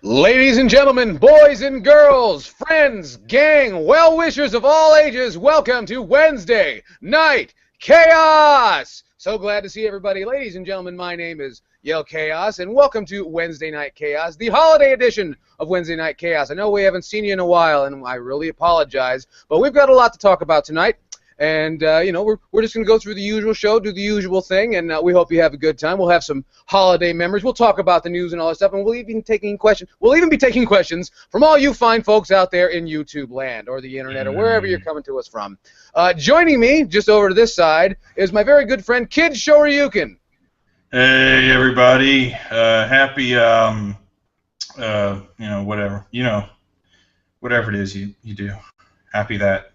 Ladies and gentlemen, boys and girls, friends, gang, well-wishers of all ages, welcome to Wednesday Night Chaos! So glad to see everybody. Ladies and gentlemen, my name is Yellkaos, and welcome to Wednesday Night Chaos, the holiday edition of Wednesday Night Chaos. I know we haven't seen you in a while, and I really apologize, but we've got a lot to talk about tonight. And, we're just going to go through the usual show, do the usual thing, and we hope you have a good time. We'll have some holiday memories. We'll talk about the news and all that stuff, and we'll even be taking questions from all you fine folks out there in YouTube land or the internet or wherever you're coming to us from. Joining me, just over to this side, is my very good friend, Kid Shoryuken. Hey, everybody. Happy, whatever. Whatever it is you do. Happy that.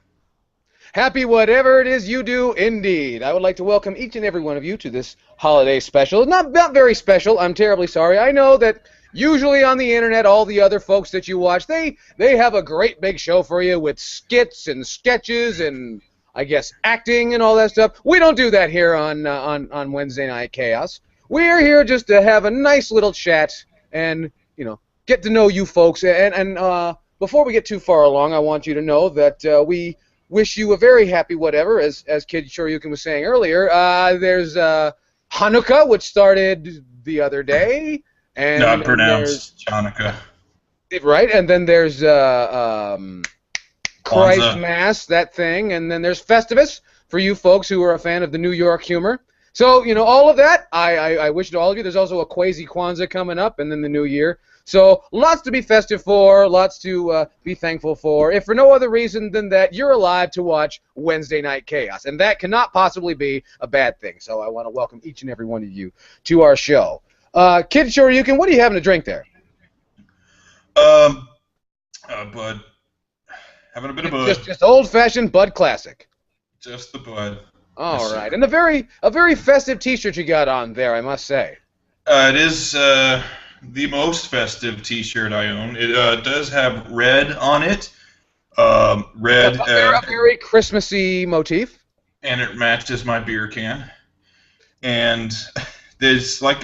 Happy whatever it is you do, indeed. I would like to welcome each and every one of you to this holiday special. Not very special, I'm terribly sorry. I know that usually on the internet, all the other folks that you watch, they have a great big show for you with skits and sketches and, I guess, acting and all that stuff. We don't do that here on Wednesday Night Chaos. We're here just to have a nice little chat and, get to know you folks. And before we get too far along, I want you to know that we wish you a very happy whatever, as Kid Shoryuken was saying earlier. There's Hanukkah, which started the other day. And not pronounced Hanukkah. Right, and then there's Christ Mass, that thing, and then there's Festivus, for you folks who are a fan of the New York humor. So, all of that, I wish to all of you. There's also a Quasi Kwanzaa coming up, and then the New Year. So, lots to be festive for, lots to be thankful for, if for no other reason than that you're alive to watch Wednesday Night Chaos. And that cannot possibly be a bad thing. So, I want to welcome each and every one of you to our show. Kid Shoryuken, what are you having to drink there? Bud. Having a bit of Bud. Just old-fashioned Bud Classic. Just the Bud. All right. And a very festive T-shirt you got on there, I must say. It is the most festive T-shirt I own. It does have red on it. Red. A very Christmassy motif. And it matches my beer can. And there's, like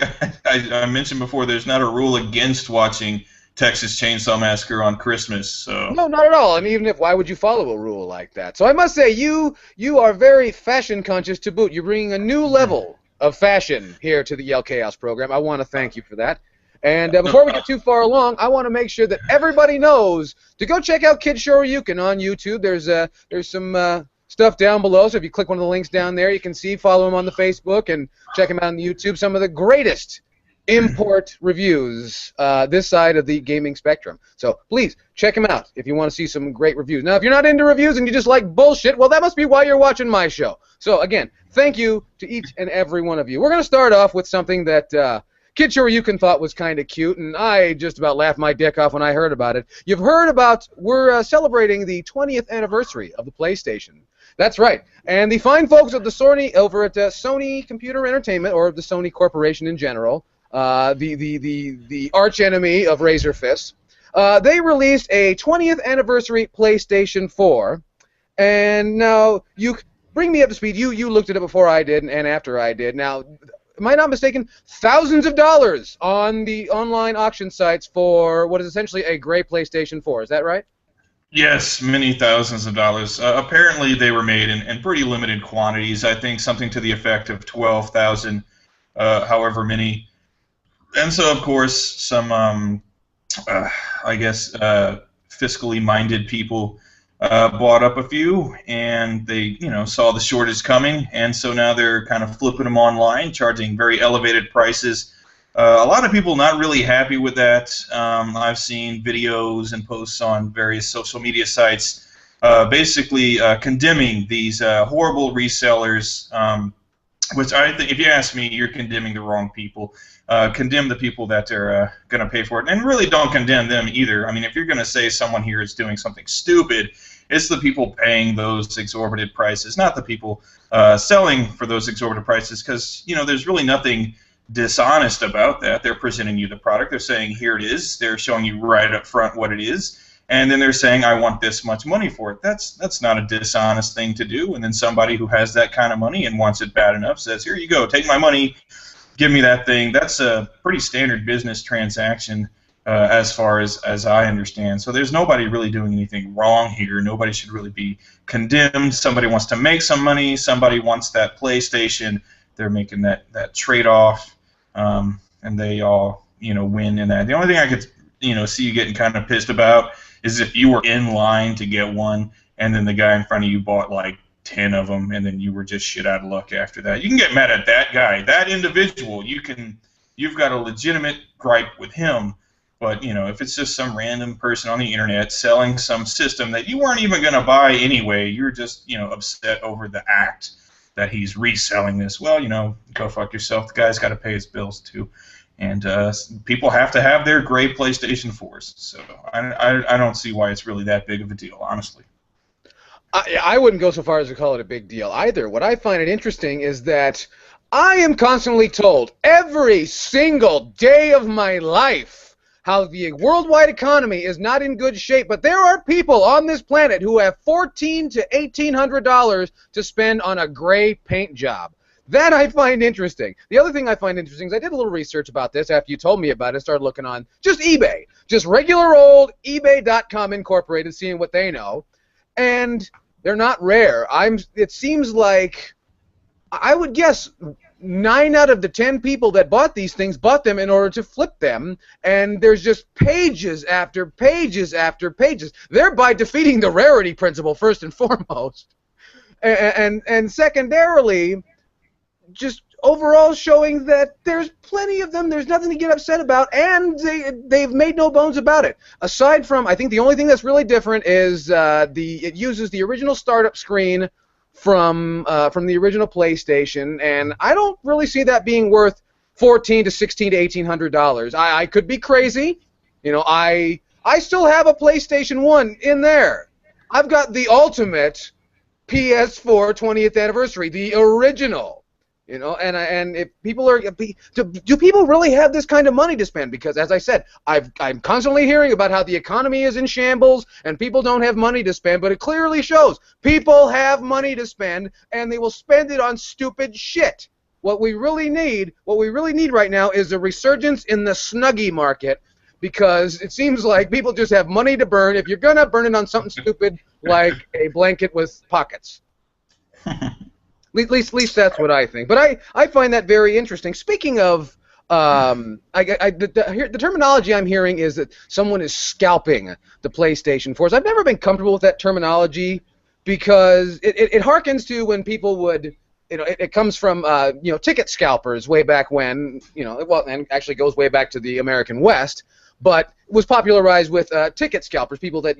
I mentioned before, there's not a rule against watching Texas Chainsaw Massacre on Christmas. So. No, not at all. And even why would you follow a rule like that? So I must say, you are very fashion conscious to boot. You're bringing a new level of fashion here to the Yellkaos program. I want to thank you for that. And before we get too far along, I want to make sure that everybody knows to go check out Kid Shoryuken on YouTube. There's some stuff down below, so if you click one of the links down there, you can follow him on the Facebook and check him out on the YouTube. Some of the greatest import reviews this side of the gaming spectrum. So please check him out if you want to see some great reviews. Now, if you're not into reviews and you just like bullshit, well, that must be why you're watching my show. So again, thank you to each and every one of you. We're going to start off with something that Kid Shoryuken thought was kind of cute, and I just about laughed my dick off when I heard about it. You've heard about, we're celebrating the 20th anniversary of the PlayStation. That's right. And the fine folks of the Sony over at Sony Computer Entertainment, or the Sony Corporation in general, the arch enemy of Razor Fists, they released a 20th anniversary PlayStation 4. And now, you bring me up to speed. You looked at it before I did and after I did. Now, am I not mistaken? Thousands of dollars on the online auction sites for what is essentially a gray PlayStation 4. Is that right? Yes, many thousands of dollars. Apparently, they were made in pretty limited quantities. I think something to the effect of 12,000, however many. And so, of course, some, fiscally minded people bought up a few, and they, saw the shortage coming, and so now they're kind of flipping them online, charging very elevated prices. A lot of people not really happy with that. I've seen videos and posts on various social media sites basically condemning these horrible resellers, which I think, if you ask me, you're condemning the wrong people. Condemn the people that are going to pay for it, and really don't condemn them either. I mean, if you're going to say someone here is doing something stupid, it's the people paying those exorbitant prices, not the people selling for those exorbitant prices, because, there's really nothing dishonest about that. They're presenting you the product. They're saying, here it is. They're showing you right up front what it is. And then they're saying, I want this much money for it. That's not a dishonest thing to do. And then somebody who has that kind of money and wants it bad enough says, here you go, take my money, give me that thing. That's a pretty standard business transaction as far as I understand. So there's nobody really doing anything wrong here. Nobody should really be condemned. Somebody wants to make some money. Somebody wants that PlayStation. They're making that trade-off, and they all win in that. The only thing I could see you getting kind of pissed about is if you were in line to get one, and then the guy in front of you bought like 10 of them, and then you were just shit out of luck after that. You can get mad at that guy, that individual. You've got a legitimate gripe with him. But if it's just some random person on the internet selling some system that you weren't even going to buy anyway, you're just upset over the act that he's reselling this. Well, go fuck yourself. The guy's got to pay his bills too. And people have to have their gray PlayStation 4s. So I don't see why it's really that big of a deal, honestly. I wouldn't go so far as to call it a big deal either. What I find it interesting is that I am constantly told every single day of my life how the worldwide economy is not in good shape, but there are people on this planet who have $1,400 to $1,800 to spend on a gray paint job. That I find interesting. The other thing I find interesting is I did a little research about this after you told me about it. I started looking on just eBay, just regular old eBay.com Incorporated, seeing what they know, and they're not rare. It seems like I would guess 9 out of the 10 people that bought these things bought them in order to flip them, and there's just pages after pages after pages, thereby defeating the rarity principle first and foremost, and secondarily, just overall showing that there's plenty of them, there's nothing to get upset about, and they've made no bones about it. Aside from, I think the only thing that's really different is it uses the original startup screen from the original PlayStation, and I don't really see that being worth $1,400 to $1,600 to $1,800. I could be crazy. I still have a PlayStation 1 in there. I've got the ultimate PS4 20th anniversary, the original. And if people are, do people really have this kind of money to spend? Because as I said, I'm constantly hearing about how the economy is in shambles and people don't have money to spend, but it clearly shows people have money to spend and they will spend it on stupid shit. What we really need right now is a resurgence in the Snuggie market, because it seems like people just have money to burn. If you're gonna burn it on something stupid like a blanket with pockets. At least that's what I think. But I find that very interesting. Speaking of, the terminology I'm hearing is that someone is scalping the PlayStation 4s. I've never been comfortable with that terminology because it harkens to when people would, it comes from, ticket scalpers way back when, well, and actually goes way back to the American West, but was popularized with ticket scalpers, people that,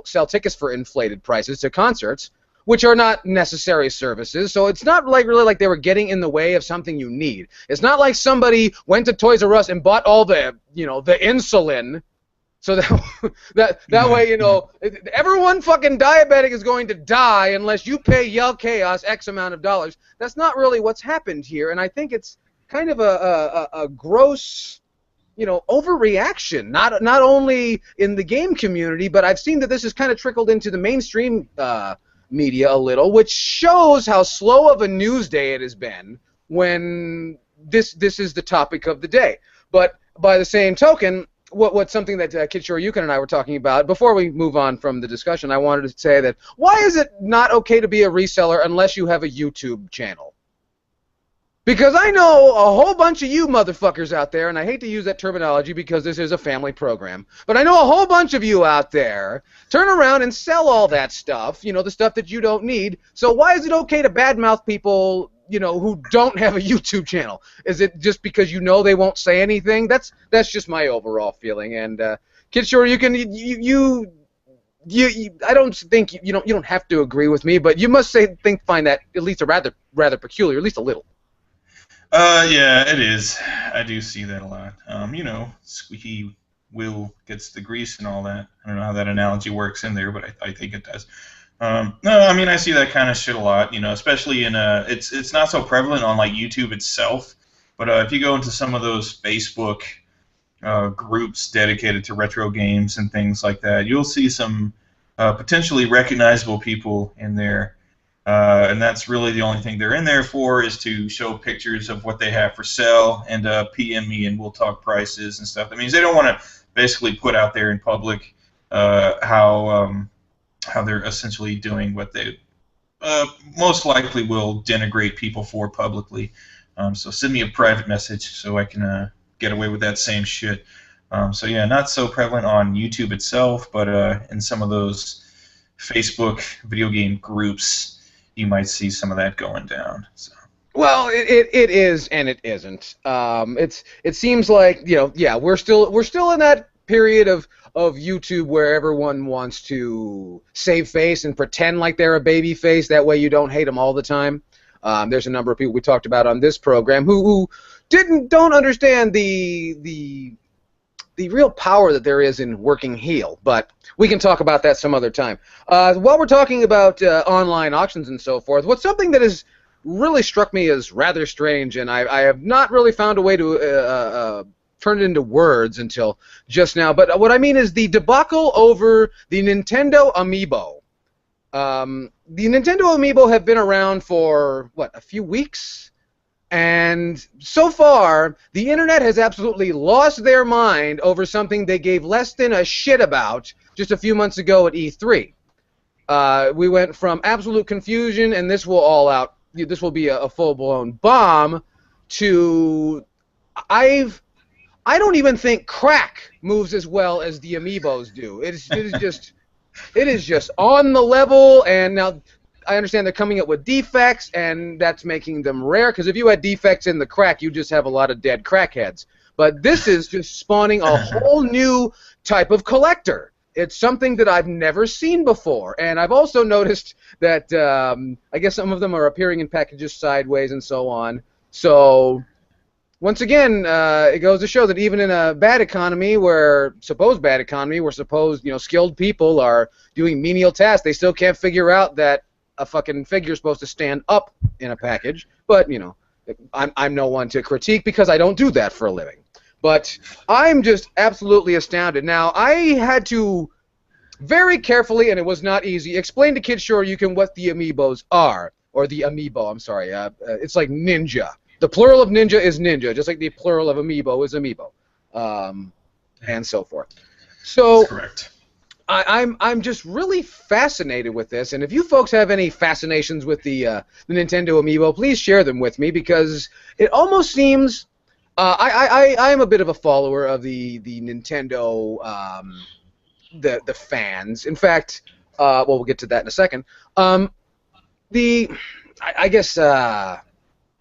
sell tickets for inflated prices to concerts, which are not necessary services. So it's not really like they were getting in the way of something you need. It's not like somebody went to Toys R Us and bought all the, the insulin, so that way, everyone fucking diabetic is going to die unless you pay Yellkaos X amount of dollars. That's not really what's happened here, and I think it's kind of a gross, overreaction. Not only in the game community, but I've seen that this has kind of trickled into the mainstream media a little, which shows how slow of a news day it has been when this is the topic of the day. But by the same token, what's something that Kid Shoryuken and I were talking about before we move on from the discussion, I wanted to say that why is it not okay to be a reseller unless you have a YouTube channel? Because I know a whole bunch of you motherfuckers out there, and I hate to use that terminology because this is a family program, but I know a whole bunch of you out there turn around and sell all that stuff, the stuff that you don't need. So why is it okay to badmouth people, who don't have a YouTube channel? Is it just because they won't say anything? That's just my overall feeling. And Kid Shoryuken, I don't think you don't have to agree with me, but you must find that at least a rather peculiar, at least a little. Yeah, it is. I do see that a lot. Squeaky wheel gets the grease and all that. I don't know how that analogy works in there, but I think it does. No, I mean, I see that kind of shit a lot, especially in, it's not so prevalent on, like, YouTube itself, but if you go into some of those Facebook groups dedicated to retro games and things like that, you'll see some potentially recognizable people in there. And that's really the only thing they're in there for, is to show pictures of what they have for sale and PM me and we'll talk prices and stuff. That means they don't want to basically put out there in public how they're essentially doing what they most likely will denigrate people for publicly. So send me a private message so I can get away with that same shit. So yeah, not so prevalent on YouTube itself, but in some of those Facebook video game groups, you might see some of that going down. So. Well, it is and it isn't. It seems like, yeah, we're still in that period of YouTube where everyone wants to save face and pretend like they're a baby face. That way you don't hate them all the time. There's a number of people we talked about on this program who don't understand the real power that there is in working heel, but we can talk about that some other time. While we're talking about online auctions and so forth, what's something that has really struck me as rather strange, and I have not really found a way to turn it into words until just now, but what I mean is the debacle over the Nintendo amiibo. The Nintendo amiibo have been around for, what, a few weeks? And so far, the internet has absolutely lost their mind over something they gave less than a shit about just a few months ago at E3. We went from absolute confusion, and this will be a full-blown bomb, to I don't even think crack moves as well as the amiibos do. It is just on the level, and now I understand they're coming up with defects, and that's making them rare, because if you had defects in the crack, you just have a lot of dead crackheads. But this is just spawning a whole new type of collector. It's something that I've never seen before, and I've also noticed that I guess some of them are appearing in packages sideways and so on. So once again, it goes to show that even in a bad economy, supposed skilled people are doing menial tasks, they still can't figure out that a fucking figure's supposed to stand up in a package. But I'm no one to critique because I don't do that for a living. But I'm just absolutely astounded. Now, I had to very carefully, and it was not easy, explain to Kid Sure You Can what the amiibos are. Or the amiibo, I'm sorry. It's like ninja. The plural of ninja is ninja, just like the plural of amiibo is amiibo. And so forth. So, that's correct. I'm just really fascinated with this, and if you folks have any fascinations with the Nintendo amiibo, please share them with me, because it almost seems I am a bit of a follower of the Nintendo the fans. In fact, we'll get to that in a second. I guess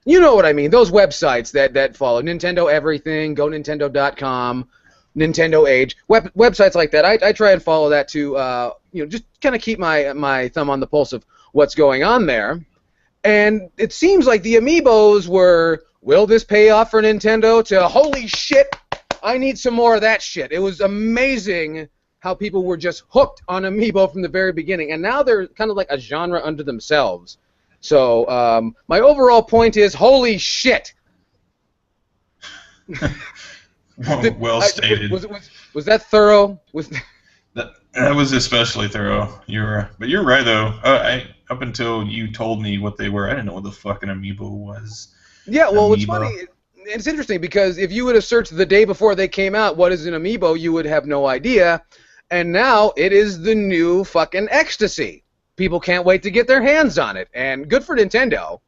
you know what I mean. Those websites that follow Nintendo Everything, GoNintendo.com. Nintendo Age, websites like that. I try and follow that to just kind of keep my thumb on the pulse of what's going on there. And it seems like the amiibos were, will this pay off for Nintendo, to holy shit, I need some more of that shit. It was amazing how people were just hooked on amiibo from the very beginning, and now they're kind of like a genre unto themselves. So my overall point is, holy shit. Well stated. Was that thorough? That was especially thorough. But you're right though. Up until you told me what they were, I didn't know what the fucking amiibo was. Yeah, well, it's funny. It's interesting because if you would have searched the day before they came out, what is an amiibo, you would have no idea. And now it is the new fucking ecstasy. People can't wait to get their hands on it, and good for Nintendo.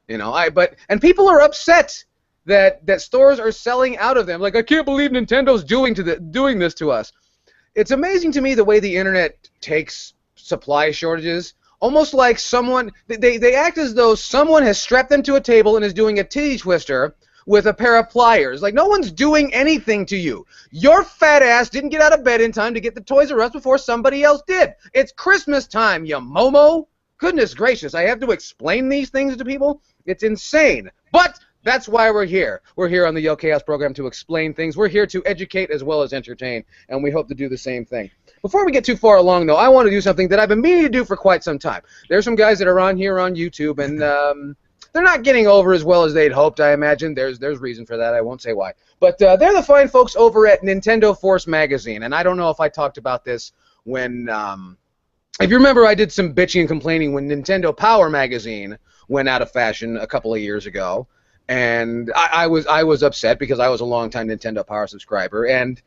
And people are upset that stores are selling out of them. Like, I can't believe Nintendo's doing this to us. It's amazing to me the way the internet takes supply shortages, almost like they act as though someone has strapped them to a table and is doing a titty twister with a pair of pliers. Like, no one's doing anything to you. Your fat ass didn't get out of bed in time to get the Toys R Us before somebody else did. It's Christmas time, you momo. Goodness gracious, I have to explain these things to people? It's insane. But that's why we're here. We're here on the Yellkaos program to explain things. We're here to educate as well as entertain, and we hope to do the same thing. Before we get too far along, though, I want to do something that I've been meaning to do for quite some time. There's some guys that are on here on YouTube, and they're not getting over as well as they'd hoped, I imagine. There's reason for that. I won't say why. But they're the fine folks over at Nintendo Force Magazine, and I don't know if I talked about this when... if you remember, I did some bitching and complaining when Nintendo Power Magazine went out of fashion a couple of years ago. And I was upset because I was a longtime Nintendo Power subscriber, and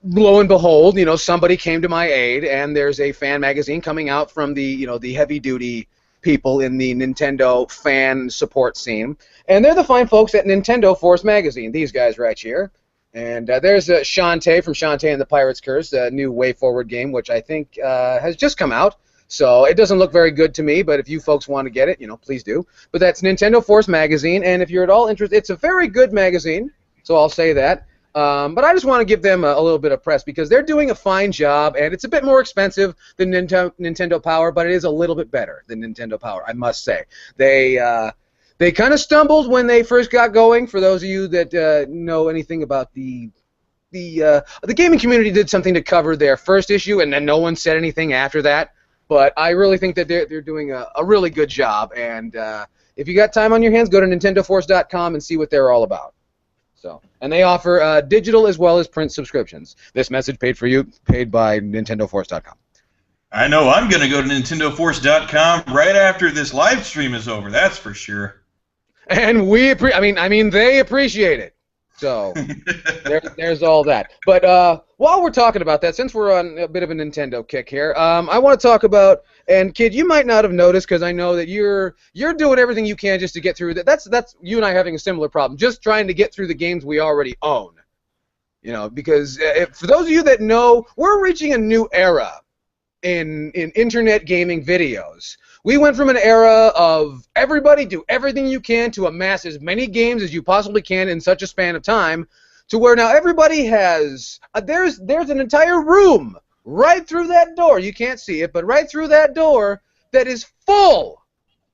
lo and behold, somebody came to my aid, and there's a fan magazine coming out from the heavy-duty people in the Nintendo fan support scene, and they're the fine folks at Nintendo Force Magazine, these guys right here. And there's Shantae from Shantae and the Pirate's Curse, a new Way Forward game, which I think has just come out. So it doesn't look very good to me, but if you folks want to get it, please do. But that's Nintendo Force Magazine, and if you're at all interested, it's a very good magazine, so I'll say that. But I just want to give them a little bit of press because they're doing a fine job, and it's a bit more expensive than Nintendo Power, but it is a little bit better than Nintendo Power, I must say. They kind of stumbled when they first got going. For those of you that know anything about the gaming community, did something to cover their first issue, and then no one said anything after that. But I really think that they're doing a really good job, and if you got time on your hands, go to NintendoForce.com and see what they're all about. So, and they offer digital as well as print subscriptions. This message paid by NintendoForce.com. I know I'm going to go to NintendoForce.com right after this live stream is over. That's for sure. And they appreciate it. So there's all that. But while we're talking about that, since we're on a bit of a Nintendo kick here, I want to talk about. And kid, you might not have noticed because I know that you're doing everything you can just to get through that. That's you and I having a similar problem, just trying to get through the games we already own. Because for those of you that know, we're reaching a new era in internet gaming videos. We went from an era of everybody do everything you can to amass as many games as you possibly can in such a span of time, to where now everybody has there's an entire room right through that door. You can't see it, but right through that door that is full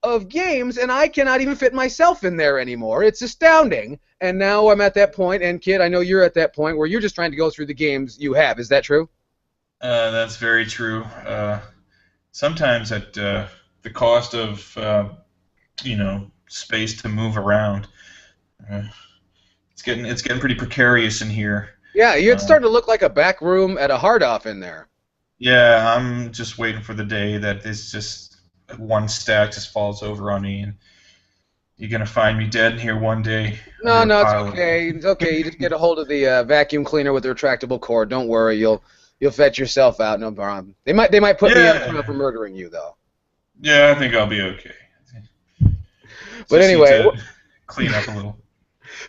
of games, and I cannot even fit myself in there anymore. It's astounding. And now I'm at that point, and kid, I know you're at that point where you're just trying to go through the games you have. Is that true? That's very true. Sometimes at the cost of space to move around. It's getting pretty precarious in here. Yeah, it's starting to look like a back room at a hard-off in there. Yeah, I'm just waiting for the day that this just one stack just falls over on me, and you're gonna find me dead in here one day. No, it's okay. It's okay. You just get a hold of the vacuum cleaner with the retractable cord. Don't worry, you'll fetch yourself out. No problem. They might put me up for murdering you though. Yeah, I think I'll be okay. But anyway, clean up a little.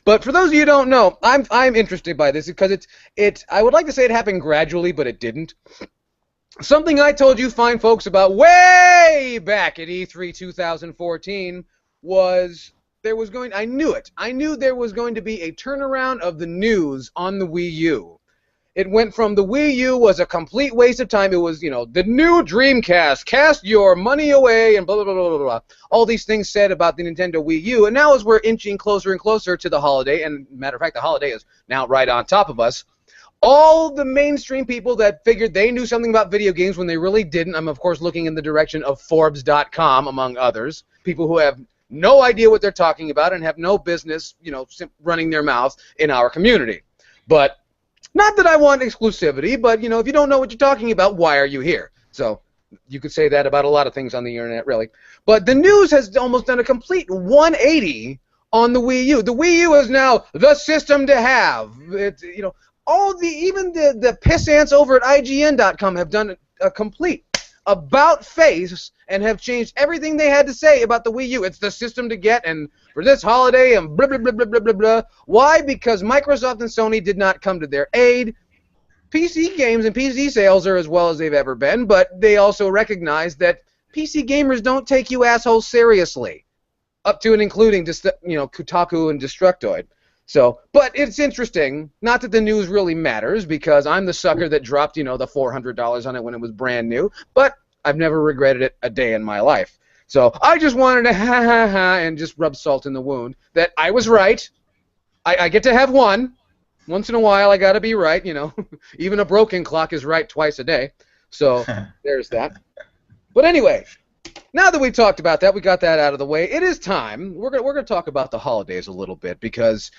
But for those of you who don't know, I'm interested by this because I would like to say it happened gradually, but it didn't. Something I told you fine folks about way back at E3 2014 was I knew it. I knew there was going to be a turnaround of the news on the Wii U. It went from the Wii U was a complete waste of time. It was, the new Dreamcast, cast your money away, and blah, blah, blah, blah, blah. All these things said about the Nintendo Wii U. And now as we're inching closer and closer to the holiday, and matter of fact, the holiday is now right on top of us, all the mainstream people that figured they knew something about video games when they really didn't, I'm of course looking in the direction of Forbes.com, among others, people who have no idea what they're talking about and have no business, running their mouths in our community. But not that I want exclusivity, but, if you don't know what you're talking about, why are you here? So you could say that about a lot of things on the internet, really. But the news has almost done a complete 180 on the Wii U. The Wii U is now the system to have. It's, even the pissants over at IGN.com have done a complete about face and have changed everything they had to say about the Wii U. It's the system to get, and for this holiday, and blah, blah, blah, blah, blah, blah, blah. Why? Because Microsoft and Sony did not come to their aid. PC games and PC sales are as well as they've ever been, but they also recognize that PC gamers don't take you assholes seriously, up to and including, Kotaku and Destructoid. So, but it's interesting, not that the news really matters, because I'm the sucker that dropped, the $400 on it when it was brand new, but I've never regretted it a day in my life. So I just wanted to and just rub salt in the wound that I was right. I get to have one. Once in a while I gotta be right, Even a broken clock is right twice a day. So there's that. But anyway, now that we've talked about that, we got that out of the way, it is time. We're gonna talk about the holidays a little bit, because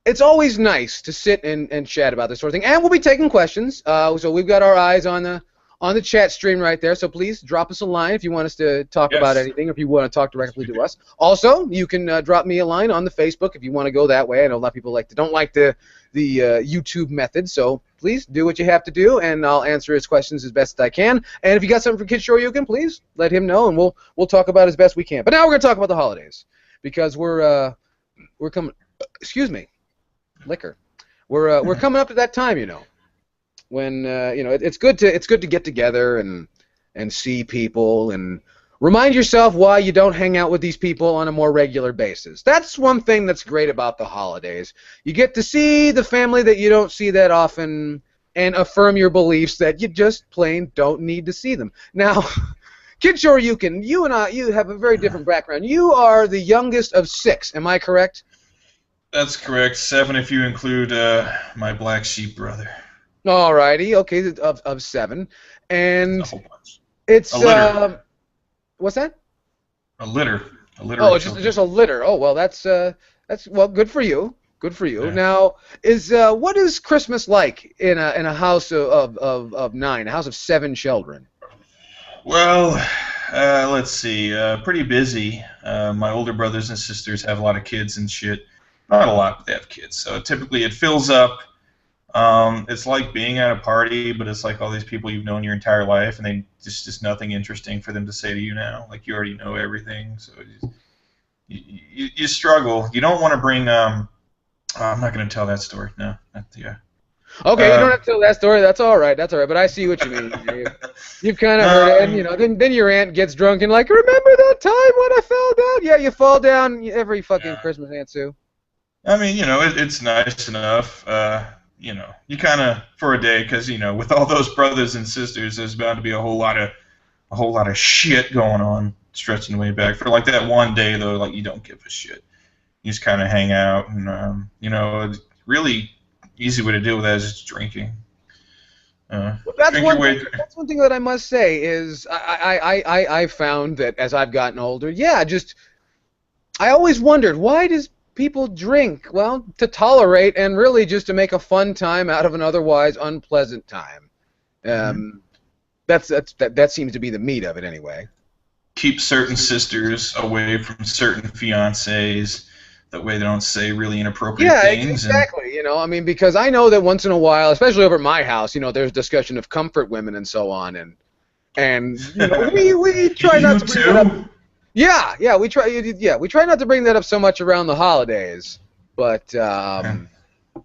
it's always nice to sit and chat about this sort of thing. And we'll be taking questions. So we've got our eyes on on the chat stream right there. So please drop us a line if you want us to talk about anything, or if you want to talk directly to us. Also, you can drop me a line on the Facebook if you want to go that way. I know a lot of people don't like the YouTube method, so please do what you have to do, and I'll answer his questions as best I can. And if you got something for Kid Shoryuken, please let him know, and we'll talk about it as best we can. But now we're gonna talk about the holidays because we're coming. Excuse me, liquor. We're coming up to that time, when it's good to get together and see people and remind yourself why you don't hang out with these people on a more regular basis. That's one thing that's great about the holidays. You get to see the family that you don't see that often and affirm your beliefs that you just plain don't need to see them. Now, Kid Shoryuken, you have a very different background. You are the youngest of 6, am I correct? That's correct. 7 if you include my black sheep brother. Alrighty, okay, of 7, and A whole bunch. It's a litter. What's that? A litter. Oh, it's just a litter. Oh well, that's well, good for you. Good for you. Yeah. Now, what is Christmas like in a house of 9, a house of 7 children? Well, let's see. Pretty busy. My older brothers and sisters have a lot of kids and shit. Not a lot, but they have kids. So typically it fills up. It's like being at a party, but it's like all these people you've known your entire life, and they just nothing interesting for them to say to you now. Like you already know everything, so you struggle. You don't want to bring. I'm not going to tell that story. No, yeah. Okay, you don't have to tell that story. That's all right. That's all right. But I see what you mean. You've kind of heard it, and then your aunt gets drunk and like, remember that time when I fell down? Yeah, you fall down every fucking Christmas, Aunt Sue. I mean, it's nice enough. You kind of for a day, because with all those brothers and sisters, there's bound to be a whole lot of shit going on, stretching way back. For like that one day though, like you don't give a shit. You just kind of hang out, and really easy way to deal with that is just drinking. That's one thing that I must say is I found that as I've gotten older, I always wondered, why does people drink? Well, to tolerate and really just to make a fun time out of an otherwise unpleasant time. That seems to be the meat of it anyway. Keep certain sisters away from certain fiancés. That way they don't say really inappropriate things. Yeah, exactly. Because I know that once in a while, especially over at my house, there's discussion of comfort women and so on, and we try not to bring that up. Yeah, we try not to bring that up so much around the holidays, but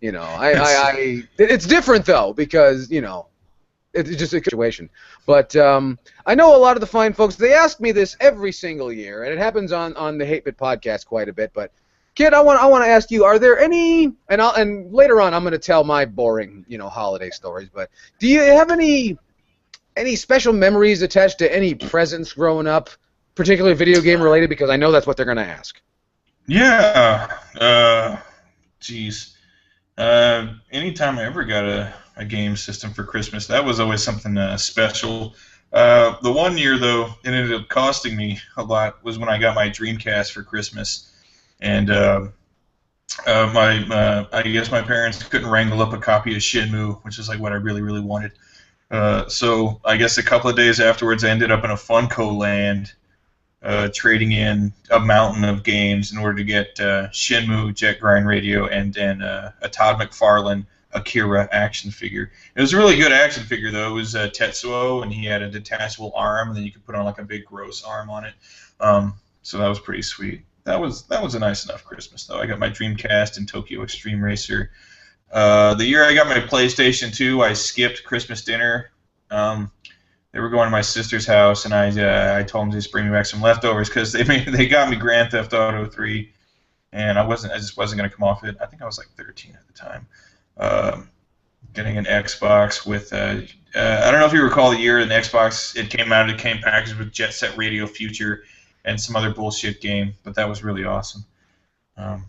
it's different though, because it's just a situation. But I know a lot of the fine folks. They ask me this every single year, and it happens on the Hate Bit podcast quite a bit. But Kid, I want to ask you: are there any? And later on, I'm going to tell my boring holiday stories. But do you have any special memories attached to any presents growing up? Particularly video game related, because I know that's what they're going to ask. Yeah. Geez. Anytime I ever got a game system for Christmas, that was always something special. The one year, though, it ended up costing me a lot, was when I got my Dreamcast for Christmas. And I guess my parents couldn't wrangle up a copy of Shenmue, which is like what I really, really wanted. So I guess a couple of days afterwards, I ended up in a Funko land. Trading in a mountain of games in order to get Shenmue, Jet Grind Radio, and then a Todd McFarlane Akira action figure. It was a really good action figure, though. It was Tetsuo, and he had a detachable arm, and then you could put on like a big gross arm on it. So that was pretty sweet. That was a nice enough Christmas, though. I got my Dreamcast and Tokyo Extreme Racer. The year I got my PlayStation 2, I skipped Christmas dinner. They were going to my sister's house, and I told them to just bring me back some leftovers because they got me Grand Theft Auto 3, and I just wasn't going to come off it. I think I was like 13 at the time. Getting an Xbox with I don't know if you recall the year an Xbox it came packaged with Jet Set Radio Future and some other bullshit game, but that was really awesome. I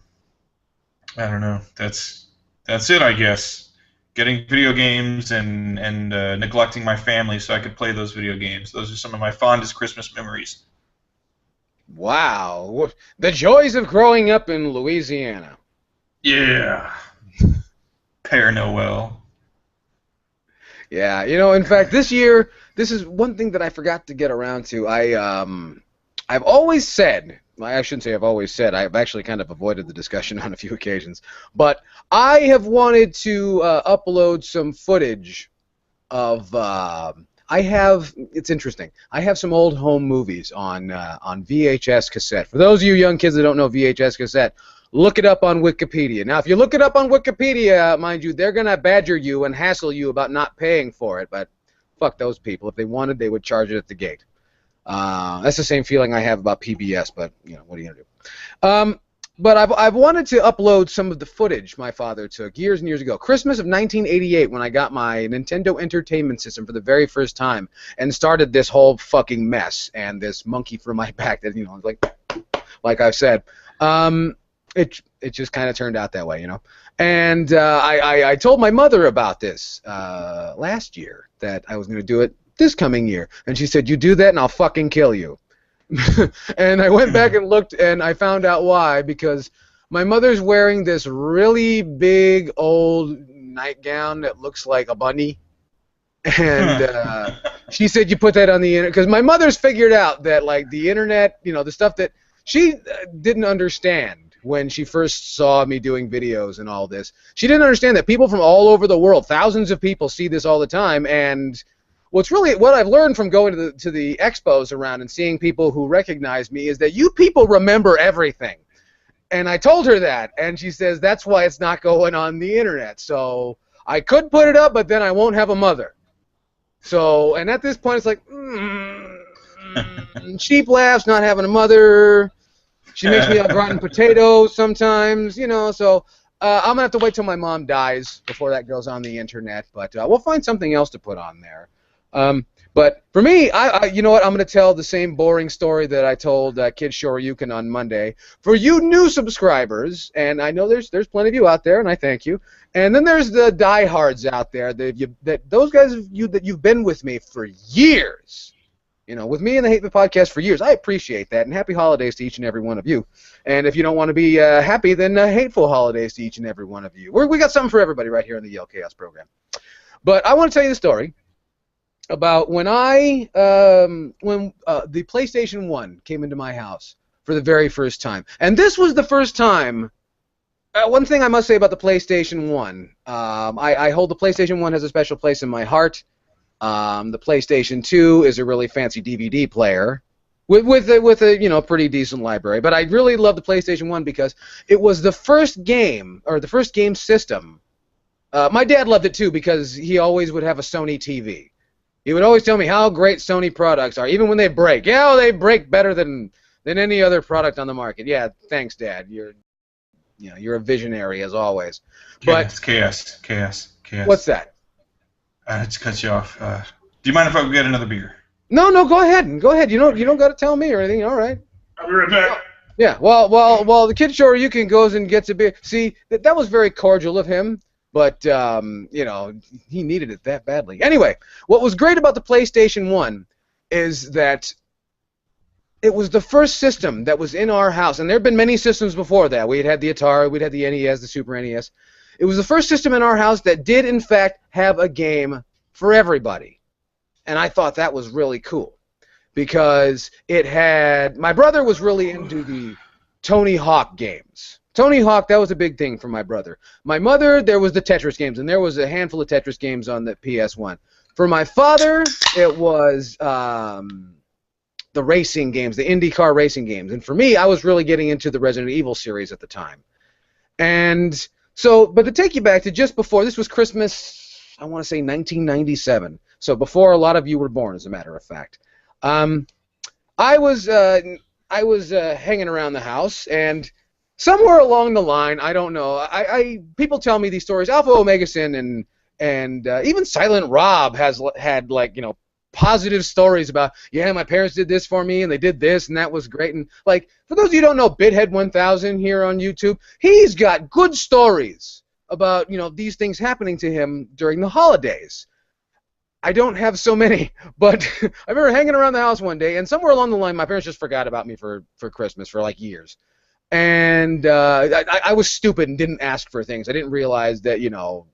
don't know. That's it, I guess. Getting video games and neglecting my family so I could play those video games. Those are some of my fondest Christmas memories. Wow. The joys of growing up in Louisiana. Yeah. Père Noël. Yeah, you know, in fact, this year, this is one thing that I forgot to get around to. I've always said, I shouldn't say I've always said, I've actually kind of avoided the discussion on a few occasions, but I have wanted to upload some footage of, it's interesting. I have some old home movies on VHS cassette. For those of you young kids that don't know VHS cassette, look it up on Wikipedia. Now, if you look it up on Wikipedia, mind you, they're going to badger you and hassle you about not paying for it, but fuck those people. If they wanted, they would charge it at the gate. That's the same feeling I have about PBS, but, you know, what are you going to do? But I've wanted to upload some of the footage my father took years and years ago. Christmas of 1988, when I got my Nintendo Entertainment System for the very first time and started this whole fucking mess and this monkey for my back that, you know, like I've said. It just kind of turned out that way, you know. And I told my mother about this last year, that I was going to do it this coming year. And she said, "You do that and I'll fucking kill you." And I went back and looked, and I found out why, because my mother's wearing this really big old nightgown that looks like a bunny. And she said, "You put that on the internet," because my mother's figured out that, like, the internet, you know, the stuff that she didn't understand when she first saw me doing videos and all this. She didn't understand that people from all over the world, thousands of people, see this all the time. And what I've learned from going to the expos around and seeing people who recognize me is that you people remember everything. And I told her that, and she says that's why it's not going on the internet. So I could put it up, but then I won't have a mother. So, and at this point, it's like, cheap laughs, not having a mother. She makes me a rotten potato sometimes, you know. So I'm gonna have to wait till my mom dies before that goes on the internet. But we'll find something else to put on there. But for me, you know what? I'm gonna tell the same boring story that I told Kid Shoryuken on Monday. For you new subscribers, and I know there's plenty of you out there, and I thank you. And then there's the diehards out there those guys that you've been with me for years. You know, with me and the Hate the Podcast for years. I appreciate that, and happy holidays to each and every one of you. And if you don't want to be happy, then hateful holidays to each and every one of you. We got something for everybody right here in the Yellkaos program. But I want to tell you the story about when the PlayStation 1 came into my house for the very first time. And this was the first time. One thing I must say about the PlayStation 1, I hold the PlayStation 1 has a special place in my heart. The PlayStation 2 is a really fancy DVD player with a you know, pretty decent library. But I really love the PlayStation 1 because it was the first game, or the first game system. My dad loved it too because he always would have a Sony TV. He would always tell me how great Sony products are, even when they break. Yeah, they break better than any other product on the market. Yeah, thanks, Dad. You're a visionary as always. Chaos. What's that? To cut you off. Do you mind if I get another beer? No, go ahead. Go ahead. You don't got to tell me or anything. All right. I'll be right back. Yeah. Well, the Kid Shoryuken goes and gets a beer. See, that was very cordial of him, but you know, he needed it that badly. Anyway, what was great about the PlayStation 1 is that it was the first system that was in our house, and there have been many systems before that. We had the Atari, we'd had the NES, the Super NES. It was the first system in our house that did, in fact, have a game for everybody. And I thought that was really cool because it had... My brother was really into the Tony Hawk games. Tony Hawk, that was a big thing for my brother. My mother, there was the Tetris games, and there was a handful of Tetris games on the PS1. For my father, it was the racing games, the IndyCar racing games. And for me, I was really getting into the Resident Evil series at the time. And... So, but to take you back to just before, this was Christmas, I want to say 1997. So before a lot of you were born, as a matter of fact. I was hanging around the house, and somewhere along the line, I don't know, people tell me these stories. Alpha Omega Sin and even Silent Rob had, like, you know, positive stories about, yeah, my parents did this for me, and they did this, and that was great. And, like, for those of you who don't know Bithead 1000 here on YouTube, he's got good stories about, you know, these things happening to him during the holidays. I don't have so many, but I remember hanging around the house one day, and somewhere along the line, my parents just forgot about me for Christmas for, like, years. And I was stupid and didn't ask for things. I didn't realize that, you know,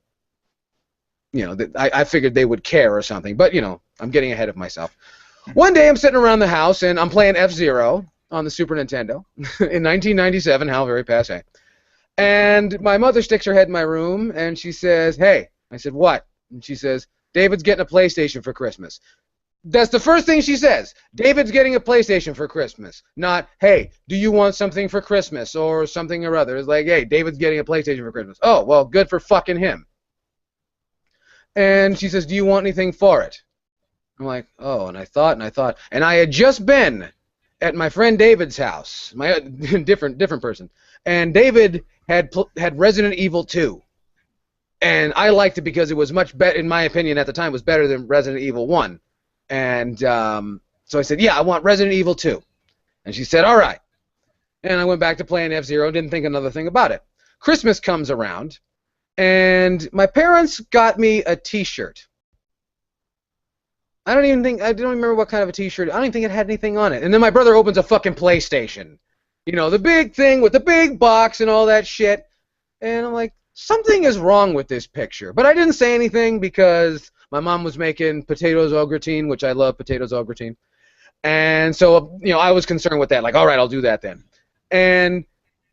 you know, I figured they would care or something. But, you know, I'm getting ahead of myself. One day I'm sitting around the house, and I'm playing F-Zero on the Super Nintendo in 1997, how very passé. And my mother sticks her head in my room, and she says, "Hey." I said, "What?" And she says, "David's getting a PlayStation for Christmas." That's the first thing she says. David's getting a PlayStation for Christmas. Not, "Hey, do you want something for Christmas?" or something or other. It's like, "Hey, David's getting a PlayStation for Christmas." Oh, well, good for fucking him. And she says, "Do you want anything for it?" I'm like, oh, and I thought, and I had just been at my friend David's house, my different person, and David had Resident Evil 2, and I liked it because it was much better, in my opinion at the time, was better than Resident Evil 1, and so I said, "Yeah, I want Resident Evil 2," and she said, "All right," and I went back to playing F-Zero, didn't think another thing about it. Christmas comes around, and my parents got me a T-shirt. I don't remember what kind of a T-shirt. I don't even think it had anything on it. And then my brother opens a fucking PlayStation. You know, the big thing with the big box and all that shit. And I'm like, something is wrong with this picture. But I didn't say anything because my mom was making potatoes au gratin, which I love potatoes au gratin. And so, you know, I was concerned with that. Like, all right, I'll do that then. And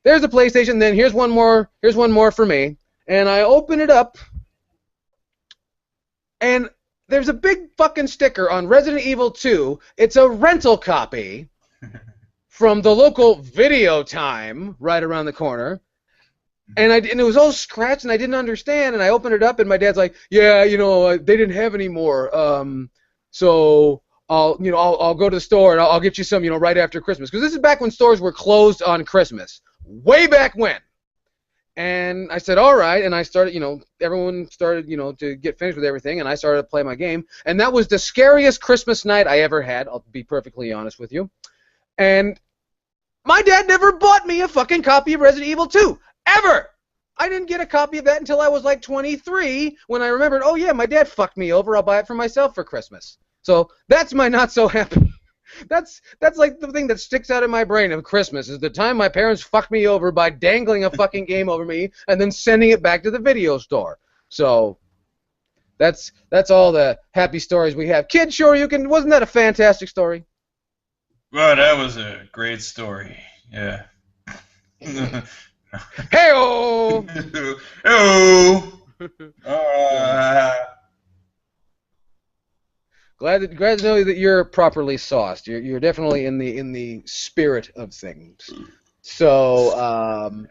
there's a PlayStation. Then here's one more for me. And I open it up. And there's a big fucking sticker on Resident Evil 2. It's a rental copy from the local Video Time right around the corner. And it was all scratched, and I didn't understand. And I opened it up, and my dad's like, "Yeah, you know, they didn't have any more. So I'll go to the store and I'll get you some, you know, right after Christmas." Because this is back when stores were closed on Christmas, way back when. And I said, all right, and I started, you know, everyone started, you know, to get finished with everything, and I started to play my game, and that was the scariest Christmas night I ever had, I'll be perfectly honest with you. And my dad never bought me a fucking copy of Resident Evil 2, ever! I didn't get a copy of that until I was like 23, when I remembered, oh yeah, my dad fucked me over, I'll buy it for myself for Christmas. So that's my not so happy. That's like the thing that sticks out in my brain of Christmas is the time my parents fucked me over by dangling a fucking game over me and then sending it back to the video store. So that's all the happy stories we have. Kid, sure you can. Wasn't that a fantastic story? Well, that was a great story. Yeah. Hey-o! Hey-o! Glad to know that you're properly sauced. You're definitely in the spirit of things. So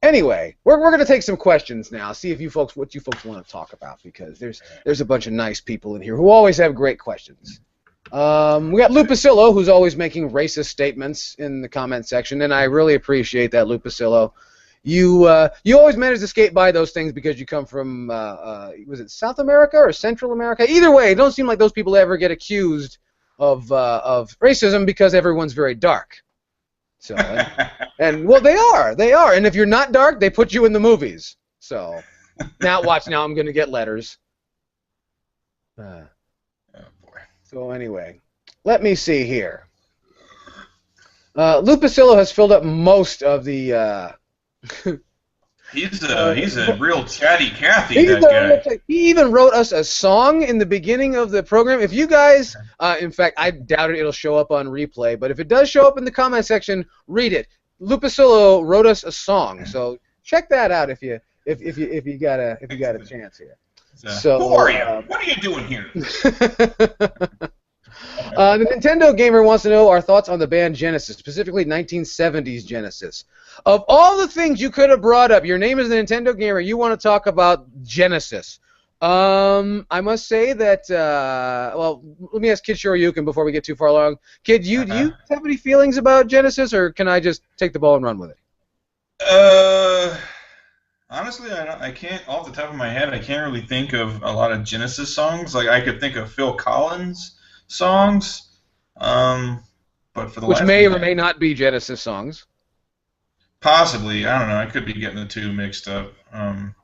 anyway, we're gonna take some questions now. See if what you folks want to talk about, because there's a bunch of nice people in here who always have great questions. We got Lupacillo, who's always making racist statements in the comment section, and I really appreciate that, Lupacillo. You always manage to skate by those things because you come from, was it South America or Central America? Either way, it don't seem like those people ever get accused of racism because everyone's very dark. So, and well, they are. And if you're not dark, they put you in the movies. So, now watch. Now I'm gonna get letters. Oh boy. So anyway, let me see here. Lupacillo has filled up most of the. He's a real chatty Cathy, that guy. He even wrote us a song in the beginning of the program. If you guys, in fact, I doubt it'll show up on replay, but if it does show up in the comment section, read it. Lupacillo wrote us a song, so check that out if you got a chance here. So, who are you? What are you doing here? The Nintendo Gamer wants to know our thoughts on the band Genesis, specifically 1970s Genesis. Of all the things you could have brought up, your name is the Nintendo Gamer, you want to talk about Genesis. I must say that, well, let me ask Kid Shoryuken before we get too far along. Kid, do you have any feelings about Genesis, or can I just take the ball and run with it? Honestly, I can't, off the top of my head, I can't really think of a lot of Genesis songs. Like, I could think of Phil Collins songs, but for the which may or may not be Genesis songs. Possibly, I don't know. I could be getting the two mixed up.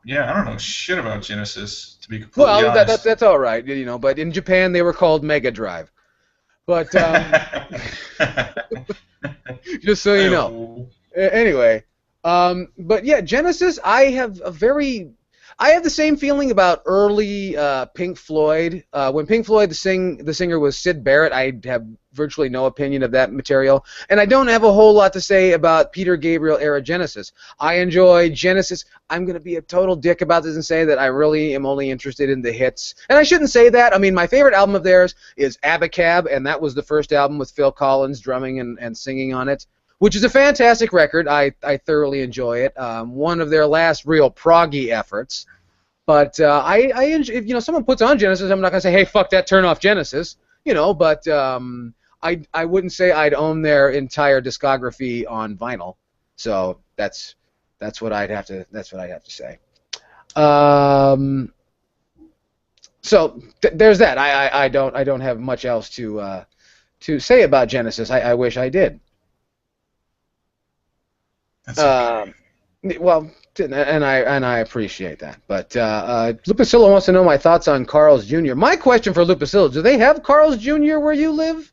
Yeah, I don't know shit about Genesis, to be completely honest. That's all right, you know. But in Japan, they were called Mega Drive. But just so you know. Anyway, but yeah, Genesis. I have a very. I have the same feeling about early Pink Floyd. When Pink Floyd, the singer was Syd Barrett, I have virtually no opinion of that material. And I don't have a whole lot to say about Peter Gabriel era Genesis. I enjoy Genesis. I'm going to be a total dick about this and say that I really am only interested in the hits. And I shouldn't say that. I mean, my favorite album of theirs is Abacab, and that was the first album with Phil Collins drumming and singing on it, which is a fantastic record. I thoroughly enjoy it. One of their last real proggy efforts. But I enjoy, if someone puts on Genesis, I'm not gonna say, hey, fuck that, turn off Genesis. But I wouldn't say I'd own their entire discography on vinyl. So that's what I'd have to say. So there's that. I don't have much else to say about Genesis. I wish I did. That's okay. Well, and I appreciate that. But Lupacillo wants to know my thoughts on Carl's Jr. My question for Lupacillo: do they have Carl's Jr. where you live?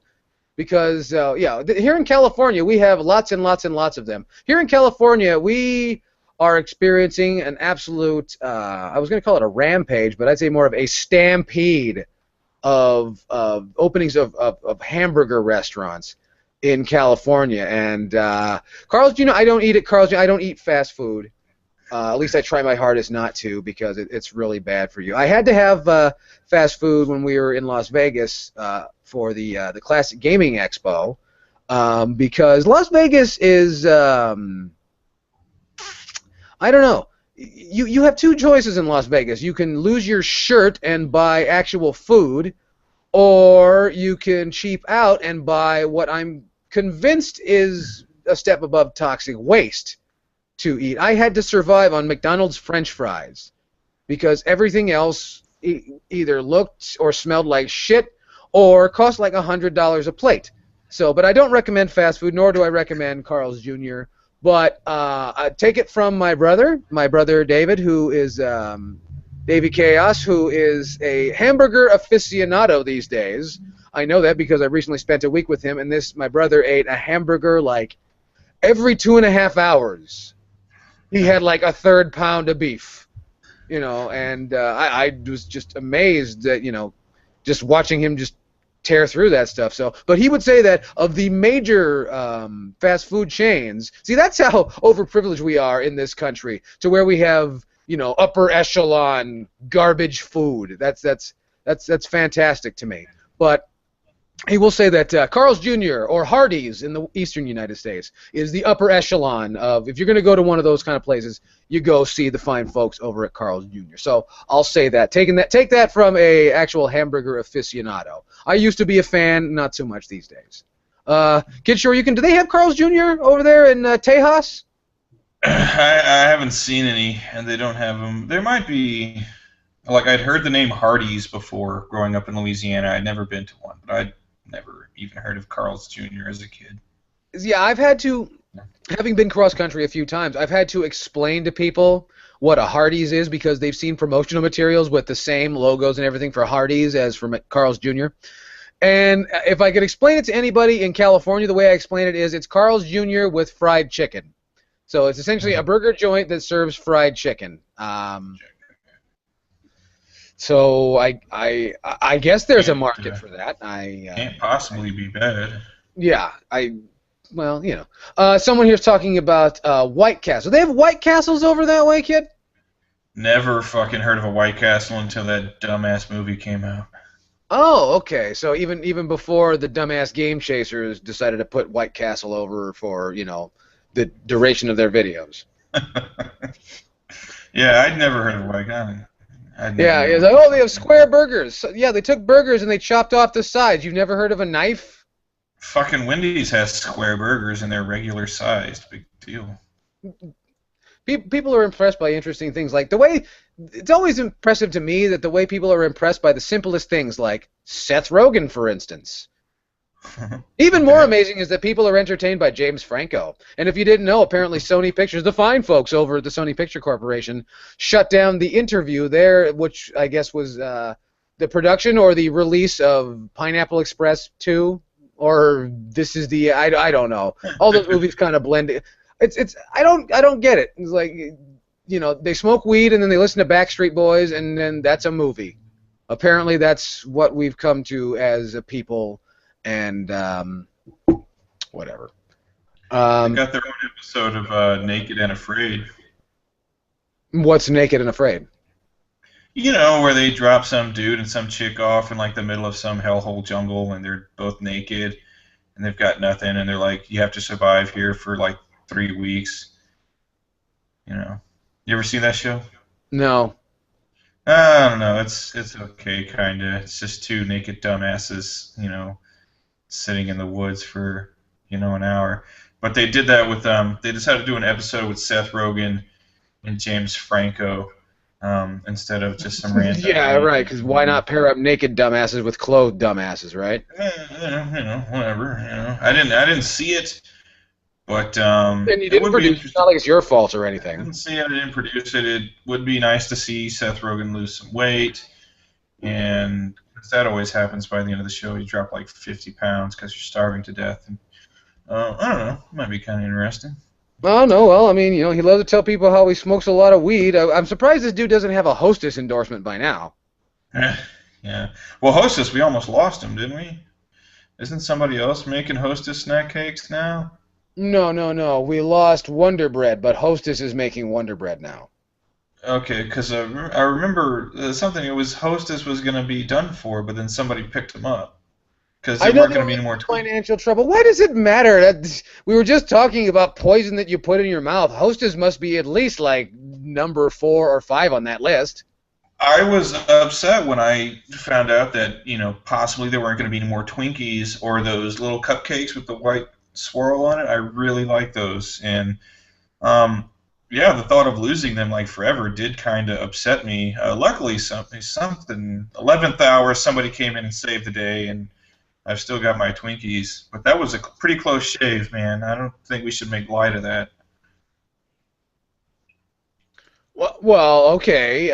Because here in California we have lots and lots and lots of them. Here in California we are experiencing an absolute, I was going to call it a rampage, but I'd say more of a stampede of openings of hamburger restaurants in California. And Carl's Jr., I don't eat at Carl's Jr., I don't eat fast food. At least I try my hardest not to, because it's really bad for you. I had to have fast food when we were in Las Vegas for the Classic Gaming Expo, because Las Vegas is, I don't know. You have two choices in Las Vegas. You can lose your shirt and buy actual food, or you can cheap out and buy what I'm convinced is a step above toxic waste to eat. I had to survive on McDonald's French fries because everything else either looked or smelled like shit or cost like $100 a plate. So, but I don't recommend fast food, nor do I recommend Carl's Jr., but I take it from my brother David, who is Davey Kaos, who is a hamburger aficionado these days. I know that because I recently spent a week with him, and my brother ate a hamburger like every 2.5 hours. He had like a third pound of beef, and I was just amazed that, just watching him just tear through that stuff. So, but he would say that of the major fast food chains, see, that's how overprivileged we are in this country, to where we have, upper echelon garbage food. That's fantastic to me. But he will say that Carl's Jr. or Hardee's in the eastern United States is the upper echelon of, if you're going to go to one of those kind of places, you go see the fine folks over at Carl's Jr. So I'll say that. Take that from a actual hamburger aficionado. I used to be a fan, not so much these days. Kid Shore, do they have Carl's Jr. over there in Tejas? I haven't seen any, and they don't have them. There might be, like, I'd heard the name Hardee's before growing up in Louisiana. I'd never been to one, but I'd never even heard of Carl's Jr. as a kid. Yeah, I've had to, having been cross-country a few times, I've had to explain to people what a Hardee's is, because they've seen promotional materials with the same logos and everything for Hardee's as for Carl's Jr. And if I could explain it to anybody in California, the way I explain it is it's Carl's Jr. with fried chicken. So it's essentially a burger joint that serves fried chicken. So I guess there's a market for that. Can't possibly be bad. Yeah, someone here's talking about White Castle. They have White Castles over that way, kid? Never fucking heard of a White Castle until that dumbass movie came out. Oh, okay. So even before the dumbass Game Chasers decided to put White Castle over for, the duration of their videos. Yeah, I'd never heard of White Castle. Yeah, it's like, oh, they have square burgers. So, yeah, they took burgers and they chopped off the sides. You've never heard of a knife? Fucking Wendy's has square burgers and they're regular sized. Big deal. People are impressed by interesting things, like the way, it's always impressive to me that the way people are impressed by the simplest things, like Seth Rogen, for instance. Even more amazing is that people are entertained by James Franco. And if you didn't know, apparently Sony Pictures, the fine folks over at the Sony Picture Corporation, shut down the interview there, which I guess was the production or the release of Pineapple Express 2, or this is the, I don't know. All those movies kind of blend. I don't get it. It's like, they smoke weed and then they listen to Backstreet Boys and then that's a movie. Apparently, that's what we've come to as a people, and whatever. They got their own episode of Naked and Afraid. What's Naked and Afraid? Where they drop some dude and some chick off in like the middle of some hellhole jungle, and they're both naked, and they've got nothing, and they're like, you have to survive here for like 3 weeks. You ever see that show? No. I don't know. It's okay, kinda. It's just two naked dumbasses, sitting in the woods for an hour. But they did that with they decided to do an episode with Seth Rogen and James Franco. Instead of just some random. Yeah, right. Because why not pair up naked dumbasses with clothed dumbasses, right? Whatever. I didn't see it, but and you didn't produce it. It's not like it's your fault or anything. I didn't see it. I didn't produce it. It would be nice to see Seth Rogen lose some weight, and that always happens by the end of the show. You drop like 50 pounds because you're starving to death, and I don't know. It might be kind of interesting. Oh, no, well, I mean, he loves to tell people how he smokes a lot of weed. I'm surprised this dude doesn't have a Hostess endorsement by now. Yeah. Well, Hostess, we almost lost him, didn't we? Isn't somebody else making Hostess snack cakes now? No. We lost Wonder Bread, but Hostess is making Wonder Bread now. Okay, because I remember something. It was Hostess was going to be done for, but then somebody picked him up. Because there weren't going to be any more financial trouble. Why does it matter? We were just talking about poison that you put in your mouth. Hostess must be at least like number 4 or 5 on that list. I was upset when I found out that possibly there weren't going to be any more Twinkies or those little cupcakes with the white swirl on it. I really like those, and the thought of losing them like forever did kind of upset me. Luckily, something 11th hour, somebody came in and saved the day, and I've still got my Twinkies, but that was a pretty close shave, man. I don't think we should make light of that. Well, okay.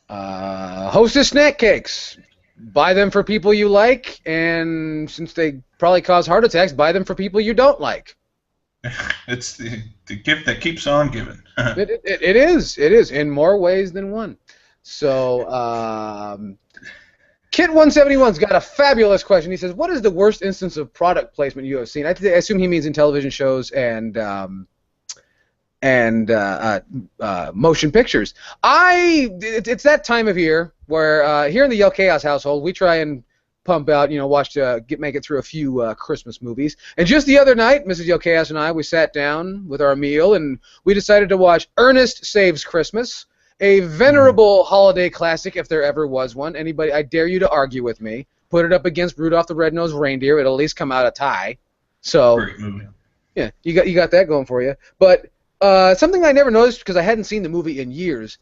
Hostess snack cakes. Buy them for people you like, and since they probably cause heart attacks, buy them for people you don't like. It's the gift that keeps on giving. It is in more ways than one. So, Kit171's got a fabulous question. He says, what is the worst instance of product placement you have seen? I assume he means in television shows and motion pictures. It's that time of year where here in the Yellkaos household, we try and pump out, make it through a few Christmas movies. And just the other night, Mrs. Yellkaos and I, we sat down with our meal and we decided to watch Ernest Saves Christmas, a venerable holiday classic, if there ever was one. Anybody, I dare you to argue with me. Put it up against Rudolph the Red-Nosed Reindeer. It'll at least come out a tie. So, great movie. Yeah, you got that going for you. But something I never noticed because I hadn't seen the movie in years.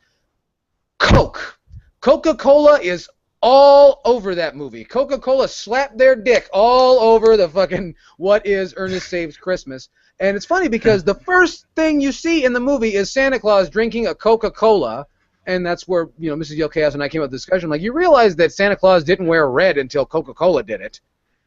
Coca-Cola is all over that movie. Coca-Cola slapped their dick all over the fucking What is Ernest Saves Christmas. And it's funny because the first thing you see in the movie is Santa Claus drinking a Coca-Cola, and that's where, Mrs. Yellkaos and I came up with the discussion. Like, you realize that Santa Claus didn't wear red until Coca-Cola did it.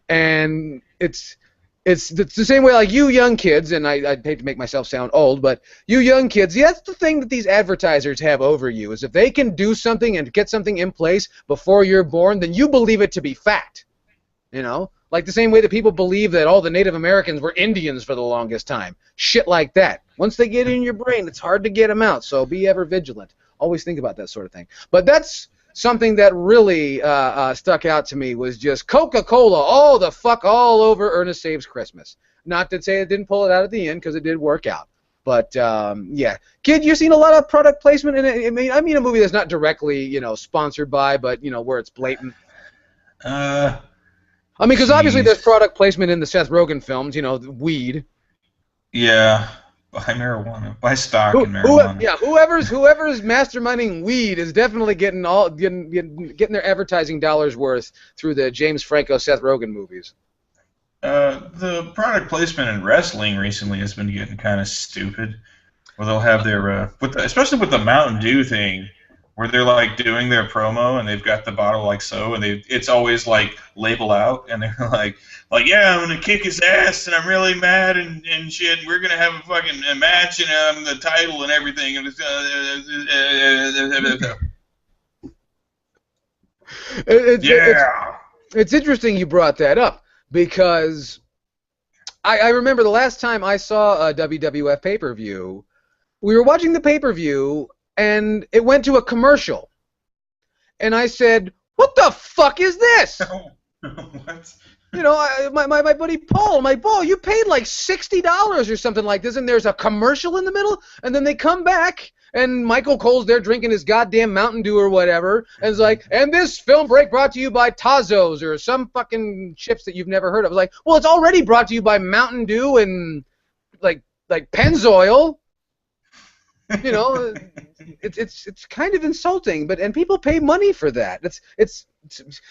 And it's the same way, like, you young kids, and I hate to make myself sound old, but you young kids, that's the thing that these advertisers have over you, is if they can do something and get something in place before you're born, then you believe it to be fact. Like the same way that people believe that all the Native Americans were Indians for the longest time. Shit like that. Once they get in your brain, it's hard to get them out, so be ever vigilant. Always think about that sort of thing. But that's something that really stuck out to me was just Coca-Cola all over Ernest Saves Christmas. Not to say it didn't pull it out at the end, because it did work out. But, yeah. Kid, you've seen a lot of product placement in it? I mean a movie that's not directly, sponsored by, but, where it's blatant. Because obviously there's product placement in the Seth Rogen films, the weed. Yeah, buy marijuana, buy stock in marijuana. Whoever's masterminding weed is definitely getting their advertising dollars worth through the James Franco, Seth Rogen movies. The product placement in wrestling recently has been getting kind of stupid. Where they'll have their, especially with the Mountain Dew thing, where they're like doing their promo and they've got the bottle like so, and it's always like label out, and they're like yeah, I'm gonna kick his ass, and I'm really mad, and shit, and we're gonna have a fucking match, and the title and everything, and it's interesting you brought that up, because I remember the last time I saw a WWF pay-per-view, we were watching the pay-per-view, and it went to a commercial. And I said, what the fuck is this? What? You know, my buddy Paul, I'm like, Paul, you paid like $60 or something like this, and there's a commercial in the middle? And then they come back, and Michael Cole's there drinking his goddamn Mountain Dew or whatever, and it's like, and this film break brought to you by Tazos or some fucking chips that you've never heard of. I was like, well, it's already brought to you by Mountain Dew and like Pennzoil. You know, it's kind of insulting, and people pay money for that. It's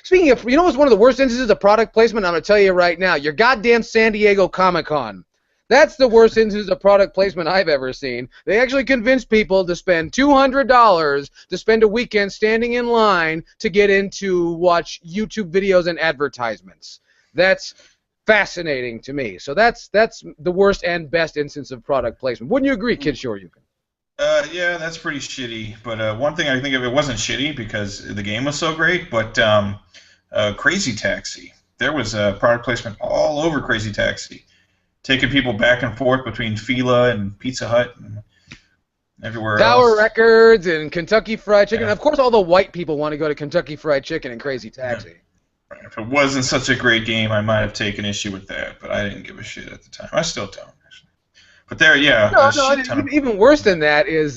speaking of, you know what's one of the worst instances of product placement? I'm gonna tell you right now, your goddamn San Diego Comic-Con. That's the worst instance of product placement I've ever seen. They actually convinced people to spend $200 to spend a weekend standing in line to get in to watch YouTube videos and advertisements. That's fascinating to me. So that's the worst and best instance of product placement. Wouldn't you agree, Kid Shoryuken? Yeah, that's pretty shitty. But one thing I think of, it wasn't shitty because the game was so great, but Crazy Taxi. There was product placement all over Crazy Taxi, taking people back and forth between Fila and Pizza Hut and everywhere Tower else. Records and Kentucky Fried Chicken. Yeah. Of course, all the white people want to go to Kentucky Fried Chicken and Crazy Taxi. Yeah. If it wasn't such a great game, I might have taken issue with that, but I didn't give a shit at the time. I still don't. But there, yeah. No, even worse than that is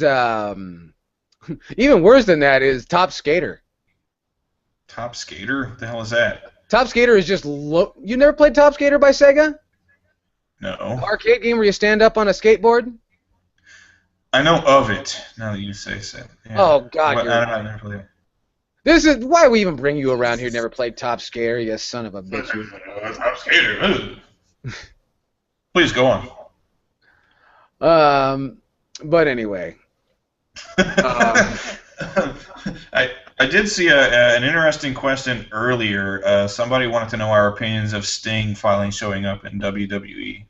Top Skater. Top Skater? What the hell is that? Top Skater is just you never played Top Skater by Sega? No. The arcade game where you stand up on a skateboard? I know of it. Now that you say so. Yeah. Oh God, I never played it. This is why we even bring you around here. Never played Top Skater, you son of a bitch. Top Skater. Please go on. But anyway. I did see an interesting question earlier. Somebody wanted to know our opinions of Sting finally showing up in WWE.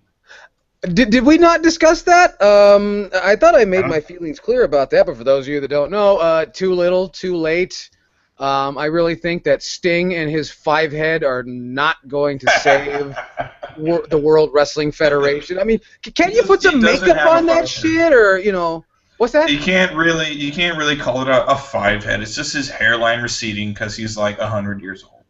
Did we not discuss that? I thought I made my feelings clear about that, but for those of you that don't know, too little, too late. I really think that Sting and his five head are not going to save the World Wrestling Federation. I mean, can't you put some makeup on that shit, or what's that? You can't really call it a five head. It's just his hairline receding because he's like 100 years old.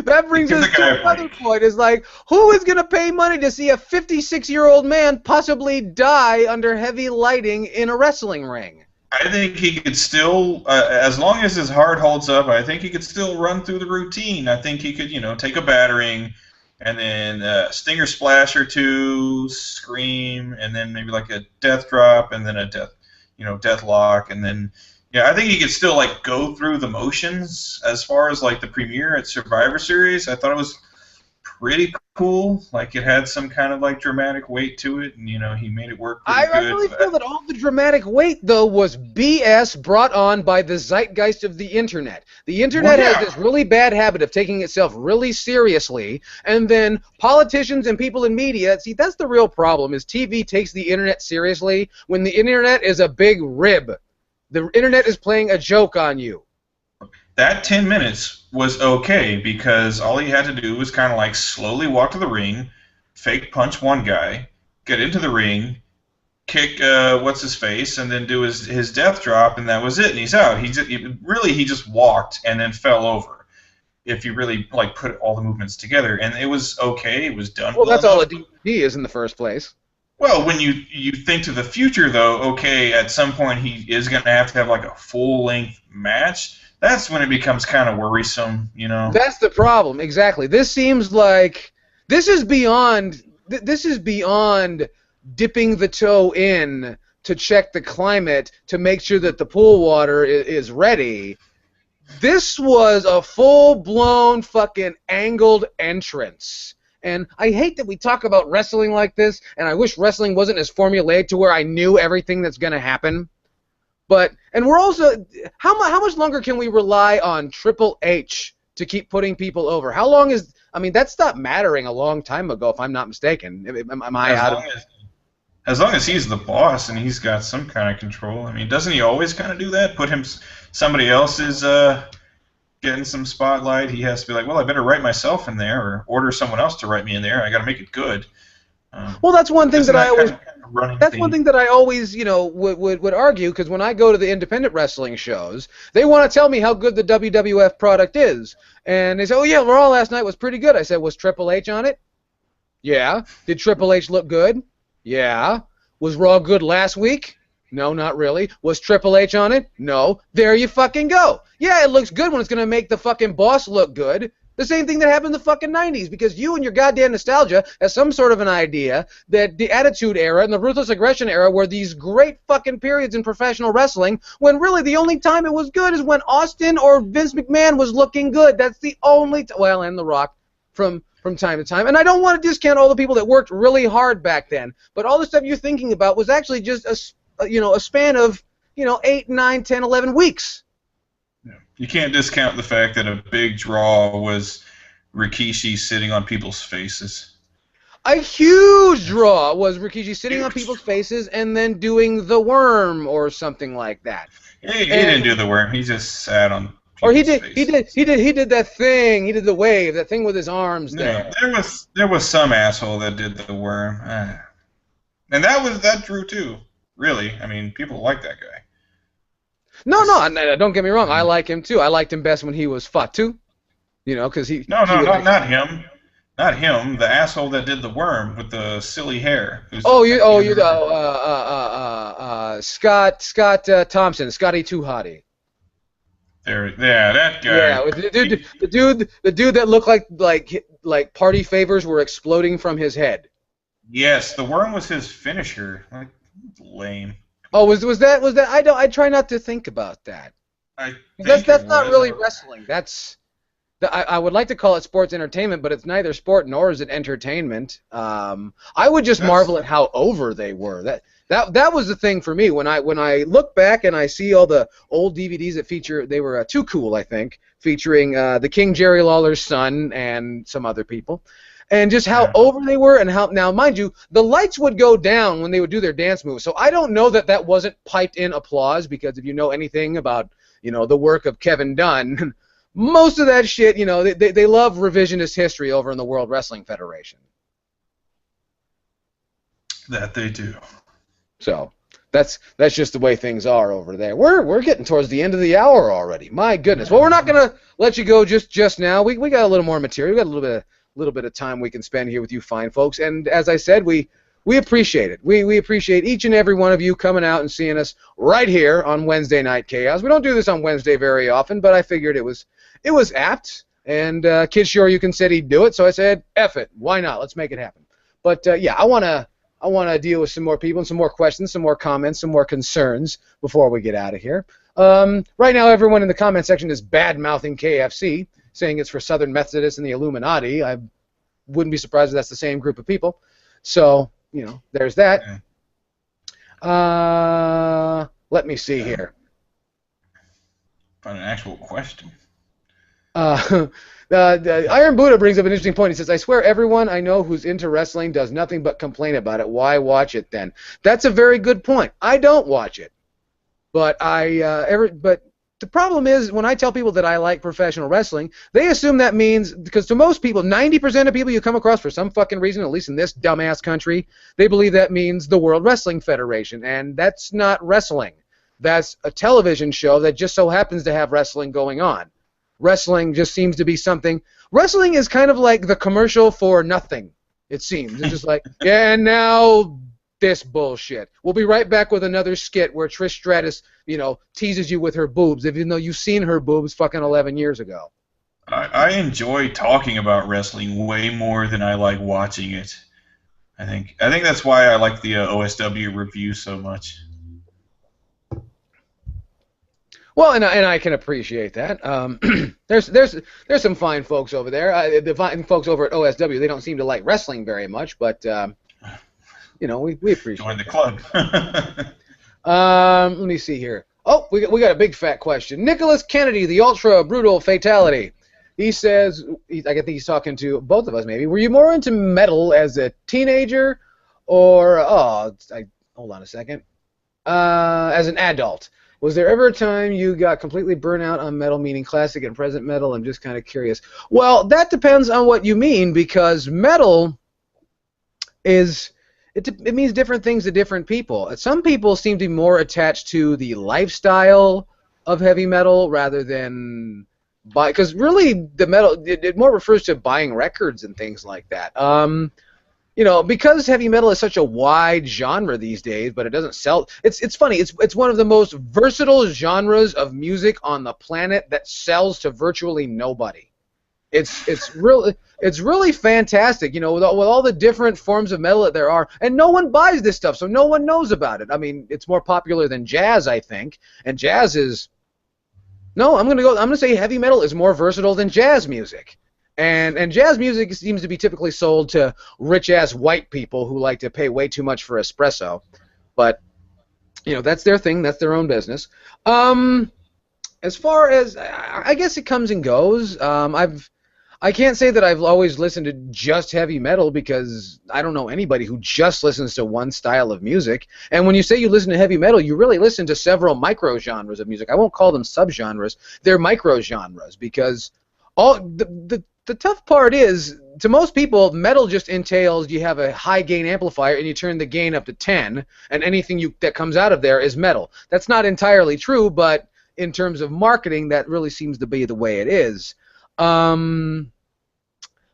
That brings us to another point. Is like, who is going to pay money to see a 56-year-old man possibly die under heavy lighting in a wrestling ring? I think he could still, as long as his heart holds up, I think he could still run through the routine. I think he could, take a battering, and then stinger splash or two, scream, and then maybe like a death drop, and then a death lock, and then, I think he could still like go through the motions. As far as like the premiere at Survivor Series, I thought it was pretty cool. Like it had some kind of like dramatic weight to it, and he made it work pretty good. I really feel that all the dramatic weight though was BS brought on by the zeitgeist of the internet. The internet has this really bad habit of taking itself really seriously, and then politicians and people in media, see, that's the real problem, is TV takes the internet seriously when the internet is a big rib. The internet is playing a joke on you. That 10 minutes was okay because all he had to do was kind of like slowly walk to the ring, fake punch one guy, get into the ring, kick what's-his-face, and then do his death drop, and that was it, and he's out. He just walked and then fell over, if you really like put all the movements together. And it was okay. It was done well. That's all a DVD is in the first place. Well, when you think to the future, though, okay, at some point he is going to have like a full-length match. That's when it becomes kind of worrisome, That's the problem, exactly. This seems like this is beyond dipping the toe in to check the climate to make sure that the pool water is ready. This was a full-blown fucking angled entrance. And I hate that we talk about wrestling like this, and I wish wrestling wasn't as formulaic to where I knew everything that's going to happen. and we're also how much longer can we rely on Triple H to keep putting people over? How long is I mean that stopped mattering a long time ago, if I'm not mistaken. Am I out of? As long as he's the boss and he's got some kind of control. I mean, doesn't he always kind of do that? Put him, somebody else is getting some spotlight. He has to be like, well, I better write myself in there, or order someone else to write me in there. I got to make it good. Well, that's one thing that I always. That's thing? one thing that I always, would argue, because when I go to the independent wrestling shows, they want to tell me how good the WWF product is, and they say, "Oh yeah, Raw last night was pretty good." I said, "Was Triple H on it?" Yeah. Did Triple H look good? Yeah. Was Raw good last week? No, not really. Was Triple H on it? No. There you fucking go. Yeah, it looks good when it's going to make the fucking boss look good. The same thing that happened in the fucking 90s, because you and your goddamn nostalgia has some sort of an idea that the Attitude Era and the Ruthless Aggression Era were these great fucking periods in professional wrestling, when really the only time it was good is when Austin or Vince McMahon was looking good. That's the only well, and The Rock from time to time. And I don't want to discount all the people that worked really hard back then, but all the stuff you're thinking about was actually just a span of 8, 9, 10, 11 weeks. Yeah. You can't discount the fact that a big draw was Rikishi sitting on people's faces. A huge draw was Rikishi sitting on people's faces and then doing the worm or something like that. He didn't do the worm. He just sat on. Or he did that thing. He did the wave, that thing with his arms there. No, there was some asshole that did the worm, and that drew too. Really, I mean, people like that guy. No, don't get me wrong. I like him too. I liked him best when he was Fatu, because he. No, not him. Not him. The asshole that did the worm with the silly hair. Scott Thompson, Scotty Too Hottie. That guy. Yeah, the dude that looked like party favors were exploding from his head. Yes, the worm was his finisher. Like, lame. Oh, was that? I try not to think about that. That's not really wrestling. I would like to call it sports entertainment, but it's neither sport nor is it entertainment. I would just marvel at how over they were. That was the thing for me when I look back and I see all the old DVDs that feature, they were Too Cool, I think, featuring the King Jerry Lawler's son and some other people, and just how over they were, and how, now mind you, the lights would go down when they would do their dance moves. So I don't know that wasn't piped in applause, because if you know anything about the work of Kevin Dunn, most of that shit, they love revisionist history over in the World Wrestling Federation. That they do. So that's just the way things are over there. We're getting towards the end of the hour already. My goodness. Well, we're not gonna let you go just now. We got a little more material. We got a little bit of time we can spend here with you fine folks. And as I said, we appreciate it. We appreciate each and every one of you coming out and seeing us right here on Wednesday Night Chaos. We don't do this on Wednesday very often, but I figured it was apt. And Kid Sure You Can said he'd do it, so I said, F it. Why not? Let's make it happen. But yeah, I want to deal with some more people and some more questions, some more comments, some more concerns before we get out of here. Right now, everyone in the comment section is bad-mouthing KFC, saying it's for Southern Methodists and the Illuminati. I wouldn't be surprised if that's the same group of people. So, there's that. Let me see here. Find an actual question. Iron Buddha brings up an interesting point. He says, I swear everyone I know who's into wrestling does nothing but complain about it. Why watch it then? That's a very good point. I don't watch it. But but the problem is, when I tell people that I like professional wrestling, they assume that means, because to most people, 90% of people you come across for some fucking reason, at least in this dumbass country, they believe that means the World Wrestling Federation. And that's not wrestling. That's a television show that just so happens to have wrestling going on. Wrestling just seems to be something. Wrestling is kind of like the commercial for nothing, it seems. It's just like, yeah, and now this bullshit. We'll be right back with another skit where Trish Stratus, teases you with her boobs, even though you've seen her boobs fucking 11 years ago. I enjoy talking about wrestling way more than I like watching it. I think that's why I like the OSW review so much. Well, and I can appreciate that. There's some fine folks over there. The fine folks over at OSW, they don't seem to like wrestling very much, but we appreciate. Join the club. Let me see here. Oh, we got a big fat question. Nicholas Kennedy, the ultra brutal fatality. He says, I think he's talking to both of us maybe. Were you more into metal as a teenager or, hold on a second, as an adult? Was there ever a time you got completely burnt out on metal, meaning classic and present metal? I'm just kind of curious. Well, that depends on what you mean, because metal it means different things to different people. Some people seem to be more attached to the lifestyle of heavy metal rather than because really the metal it more refers to buying records and things like that. Because heavy metal is such a wide genre these days, but it doesn't sell. It's funny. It's one of the most versatile genres of music on the planet that sells to virtually nobody. It's really fantastic, with all the different forms of metal that there are, and no one buys this stuff, so no one knows about it. I mean, it's more popular than jazz, I think, and jazz is no. I'm gonna say heavy metal is more versatile than jazz music, and jazz music seems to be typically sold to rich ass white people who like to pay way too much for espresso, but that's their thing, that's their own business. As far as I guess it comes and goes. I can't say that I've always listened to just heavy metal because I don't know anybody who just listens to one style of music. And when you say you listen to heavy metal, you really listen to several micro-genres of music. I won't call them subgenres. They're micro-genres because the tough part is, to most people, metal just entails you have a high-gain amplifier and you turn the gain up to 10, and anything that comes out of there is metal. That's not entirely true, but in terms of marketing, that really seems to be the way it is.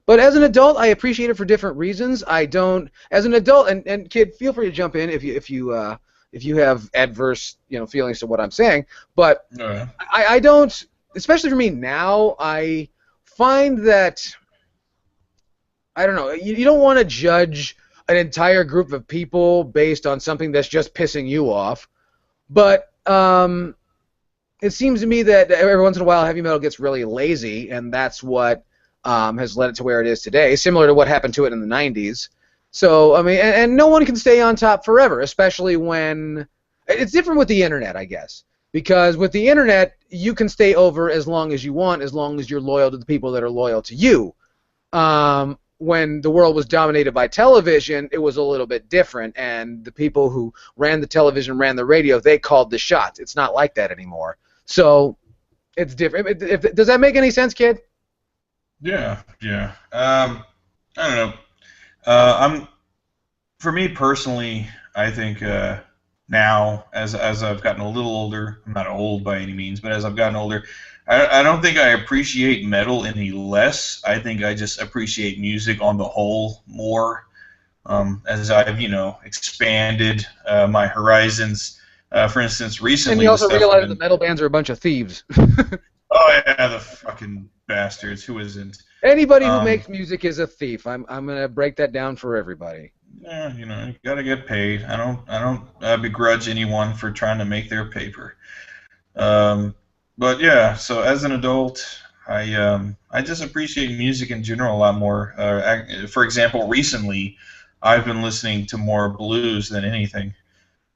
But as an adult, I appreciate it for different reasons. I don't, as an adult, and kid, feel free to jump in if you have adverse feelings to what I'm saying. But I don't, especially for me now. I find that I don't know. You don't want to judge an entire group of people based on something that's just pissing you off. But it seems to me that every once in a while heavy metal gets really lazy, and that's what has led it to where it is today, similar to what happened to it in the 90s. So, I mean, and no one can stay on top forever, especially when... It's different with the internet, I guess, because with the internet, you can stay over as long as you want, as long as you're loyal to the people that are loyal to you. When the world was dominated by television, it was a little bit different, and the people who ran the television, ran the radio, they called the shots. It's not like that anymore. So, it's different. Does that make any sense, kid? Yeah. I don't know. For me personally, I think now, as I've gotten a little older, I'm not old by any means, but as I've gotten older, I don't think I appreciate metal any less. I think I just appreciate music on the whole more. As I've expanded my horizons. For instance, recently. And you also realize that metal bands are a bunch of thieves. Oh yeah, the fucking bastards. Who isn't? Anybody who makes music is a thief. I'm gonna break that down for everybody. Yeah, you gotta get paid. I don't begrudge anyone for trying to make their paper. But yeah, so as an adult, I just appreciate music in general a lot more. For example, recently, I've been listening to more blues than anything.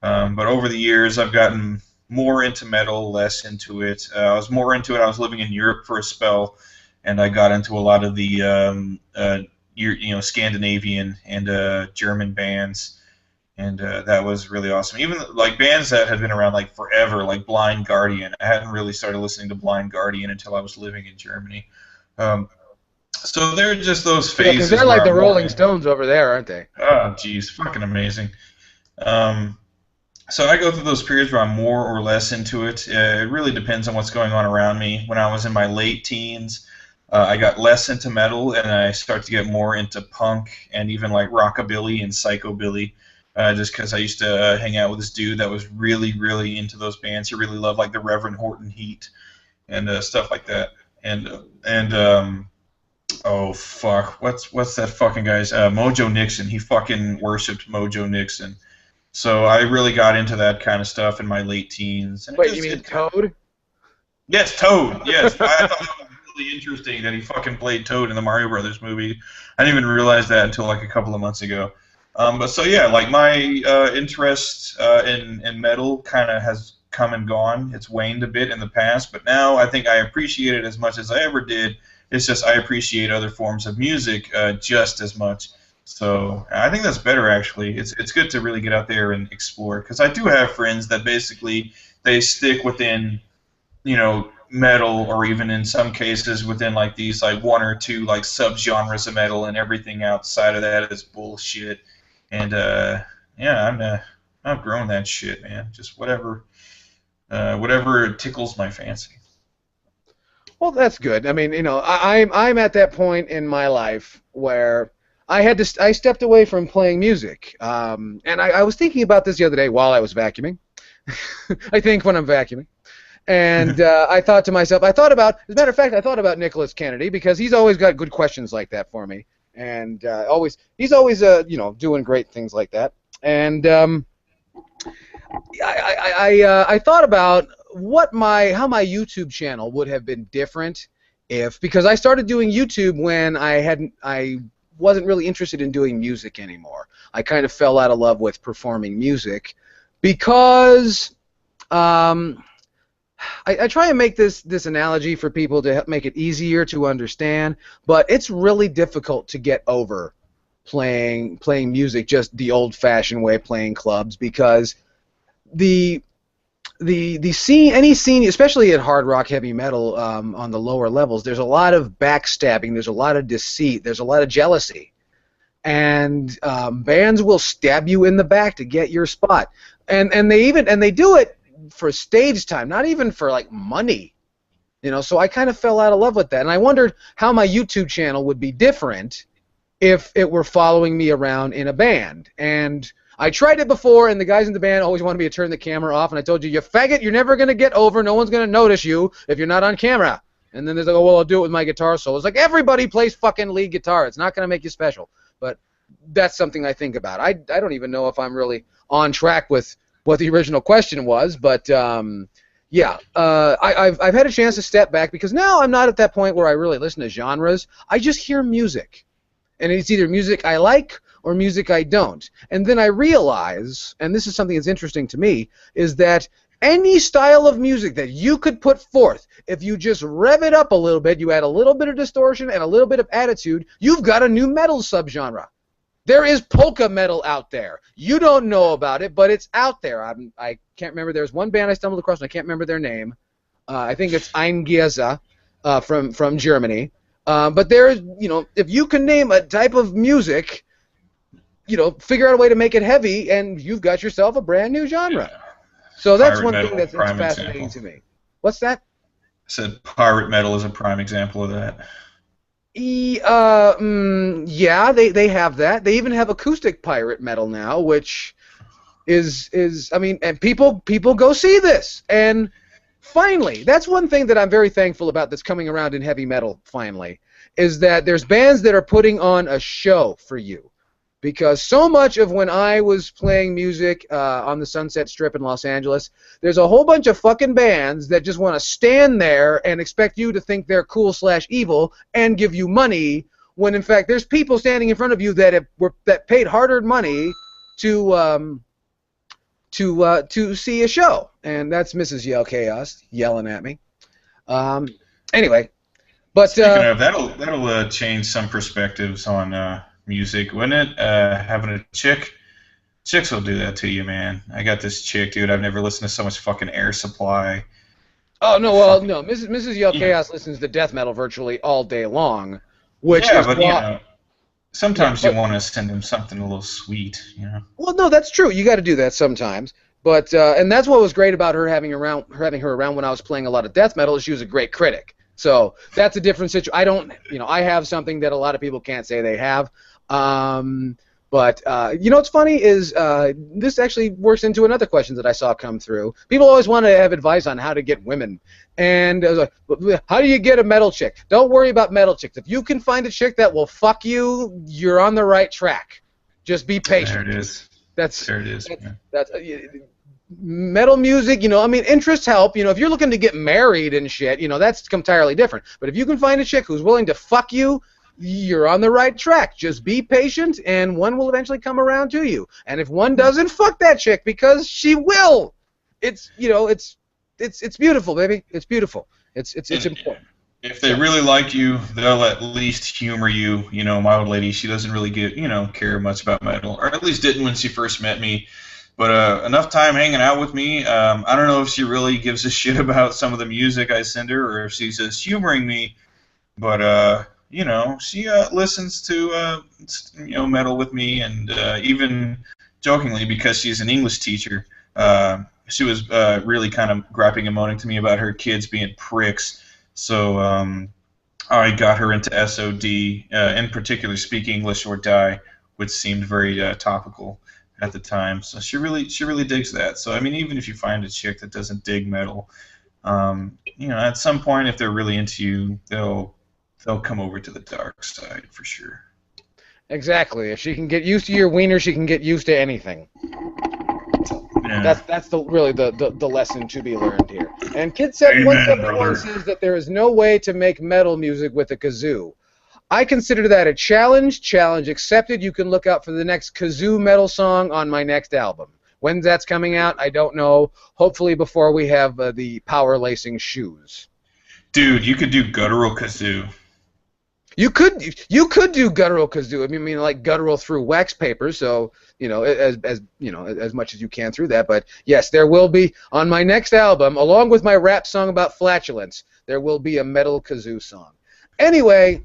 But over the years, I've gotten more into metal, less into it. I was more into it. I was living in Europe for a spell, and I got into a lot of the Scandinavian and German bands, and that was really awesome. Even like bands that had been around like forever, like Blind Guardian. I hadn't really started listening to Blind Guardian until I was living in Germany. So they're just those phases. Yeah, they're like the Rolling Stones over there, aren't they? Oh, geez, fucking amazing. So I go through those periods where I'm more or less into it. It really depends on what's going on around me. When I was in my late teens, I got less into metal, and I started to get more into punk and even like rockabilly and psychobilly, just because I used to hang out with this dude that was really, really into those bands. He really loved like the Reverend Horton Heat and stuff like that. Oh fuck, what's that fucking guy's Mojo Nixon? He fucking worshipped Mojo Nixon. So I really got into that kind of stuff in my late teens. And wait, you mean Toad? Yes, Toad. Yes, I thought that was really interesting that he fucking played Toad in the Mario Brothers movie. I didn't even realize that until like a couple of months ago. But so yeah, like my interest in metal kind of has come and gone. It's waned a bit in the past, but now I think I appreciate it as much as I ever did. It's just I appreciate other forms of music just as much. So I think that's better, actually. It's good to really get out there and explore, because I do have friends that basically they stick within, you know, metal, or even in some cases within like these like one or two like subgenres of metal, and everything outside of that is bullshit. And yeah, I've grown that shit, man. Just whatever tickles my fancy. Well, that's good. I mean, you know, I'm at that point in my life where I stepped away from playing music, and I was thinking about this the other day while I was vacuuming. I think when I'm vacuuming, and I thought to myself, as a matter of fact, I thought about Nicholas Kennedy, because he's always got good questions like that for me, and he's always you know, doing great things like that, and I thought about how my YouTube channel would have been different because I started doing YouTube when I wasn't really interested in doing music anymore. I kind of fell out of love with performing music because I try and make this analogy for people to make it easier to understand, but it's really difficult to get over playing music just the old-fashioned way, playing clubs, because the scene, any scene, especially at hard rock, heavy metal, on the lower levels, there's a lot of backstabbing, there's a lot of deceit, there's a lot of jealousy, and bands will stab you in the back to get your spot, and they do it for stage time, not even for like money, you know. So I kind of fell out of love with that, and I wondered how my YouTube channel would be different if it were following me around in a band. And I tried it before, and the guys in the band always wanted me to turn the camera off, and I told you, you faggot, you're never going to get over, no one's going to notice you if you're not on camera. And then they're like, oh, well, I'll do it with my guitar solo. It's like, everybody plays fucking lead guitar. It's not going to make you special. But that's something I think about. I don't even know if I'm really on track with what the original question was, but yeah, I've had a chance to step back, because now I'm not at that point where I really listen to genres. I just hear music, and it's either music I like or music I don't. And then I realize, and this is something that's interesting to me, is that any style of music that you could put forth, if you just rev it up a little bit, you add a little bit of distortion and a little bit of attitude, you've got a new metal subgenre. There is polka metal out there. You don't know about it, but it's out there. I can't remember. There's one band I stumbled across, and I can't remember their name. I think it's Eingiesa from Germany. But there's, you know, if you can name a type of music, you know, figure out a way to make it heavy, and you've got yourself a brand new genre. So that's Pirate one metal, thing that's fascinating to me. What's that? I said pirate metal is a prime example of that. Yeah, they have that. They even have acoustic pirate metal now, which is I mean, and people go see this. And finally, that's one thing that I'm very thankful about that's coming around in heavy metal finally, is that there's bands that are putting on a show for you. Because so much of when I was playing music on the Sunset Strip in Los Angeles, there's a whole bunch of fucking bands that just want to stand there and expect you to think they're cool/evil and give you money, when in fact there's people standing in front of you that paid hard-earned money to see a show, and that's Mrs. Yellkaos yelling at me. Anyway, but speaking of, that'll change some perspectives on music, wouldn't it? Having a chicks will do that to you, man. I got this chick, dude. I've never listened to so much fucking Air Supply. Oh no, well no, Mrs. Yellkaos listens to death metal virtually all day long, which is but you know, sometimes you want to send them something a little sweet, you know. Well, no, that's true. You got to do that sometimes. But and that's what was great about her having her around when I was playing a lot of death metal, is she was a great critic. So that's a different situation. I have something that a lot of people can't say they have. But you know what's funny is this actually works into another question that I saw come through. People always want to have advice on how to get women. And I was like, how do you get a metal chick? Don't worry about metal chicks. If you can find a chick that will fuck you, you're on the right track. Just be patient. There it is. There it is. That's metal music, I mean, interests help. If you're looking to get married and shit, that's entirely different. But if you can find a chick who's willing to fuck you, you're on the right track. Just be patient, and one will eventually come around to you. And if one doesn't, fuck that chick, because she will. it's it's beautiful, baby. It's beautiful. It's important. If they really like you, they'll at least humor you. You know, my old lady, she doesn't really care much about metal, or at least didn't when she first met me. But enough time hanging out with me. I don't know if she really gives a shit about some of the music I send her, or if she's just humoring me. But she listens to metal with me, and even jokingly, because she's an English teacher, she was really kind of griping and moaning to me about her kids being pricks. So I got her into SOD, in particular Speak English or Die, which seemed very topical at the time. So she really digs that. So I mean, even if you find a chick that doesn't dig metal, at some point, if they're really into you, they'll come over to the dark side for sure. Exactly. If she can get used to your wiener, she can get used to anything. Yeah. That's really the lesson to be learned here. And Kid 7171 says that there is no way to make metal music with a kazoo. I consider that a challenge. Challenge accepted. You can look out for the next kazoo metal song on my next album. When that's coming out, I don't know. Hopefully before we have the power lacing shoes. Dude, you could do guttural kazoo. You could do guttural kazoo. I mean, like guttural through wax paper. So as much as you can through that. But yes, there will be on my next album, along with my rap song about flatulence, there will be a metal kazoo song. Anyway,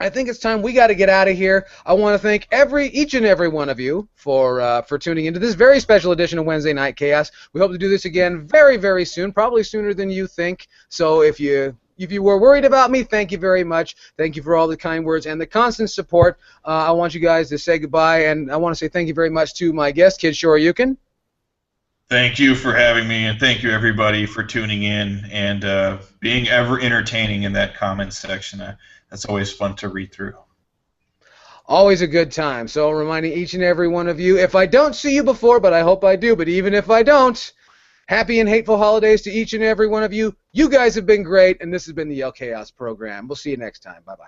I think it's time we got to get out of here. I want to thank each and every one of you for tuning into this very special edition of Wednesday Night Chaos. We hope to do this again very, very soon, probably sooner than you think. So if you were worried about me, thank you very much. Thank you for all the kind words and the constant support. I want you guys to say goodbye, and I want to say thank you very much to my guest, Kid Shoryuken. Thank you for having me, and thank you everybody for tuning in and being ever entertaining in that comment section. That's always fun to read through. Always a good time. So reminding each and every one of you, if I don't see you before, but I hope I do, but even if I don't, happy and hateful holidays to each and every one of you. You guys have been great, and this has been the Yellkaos program. We'll see you next time. Bye-bye.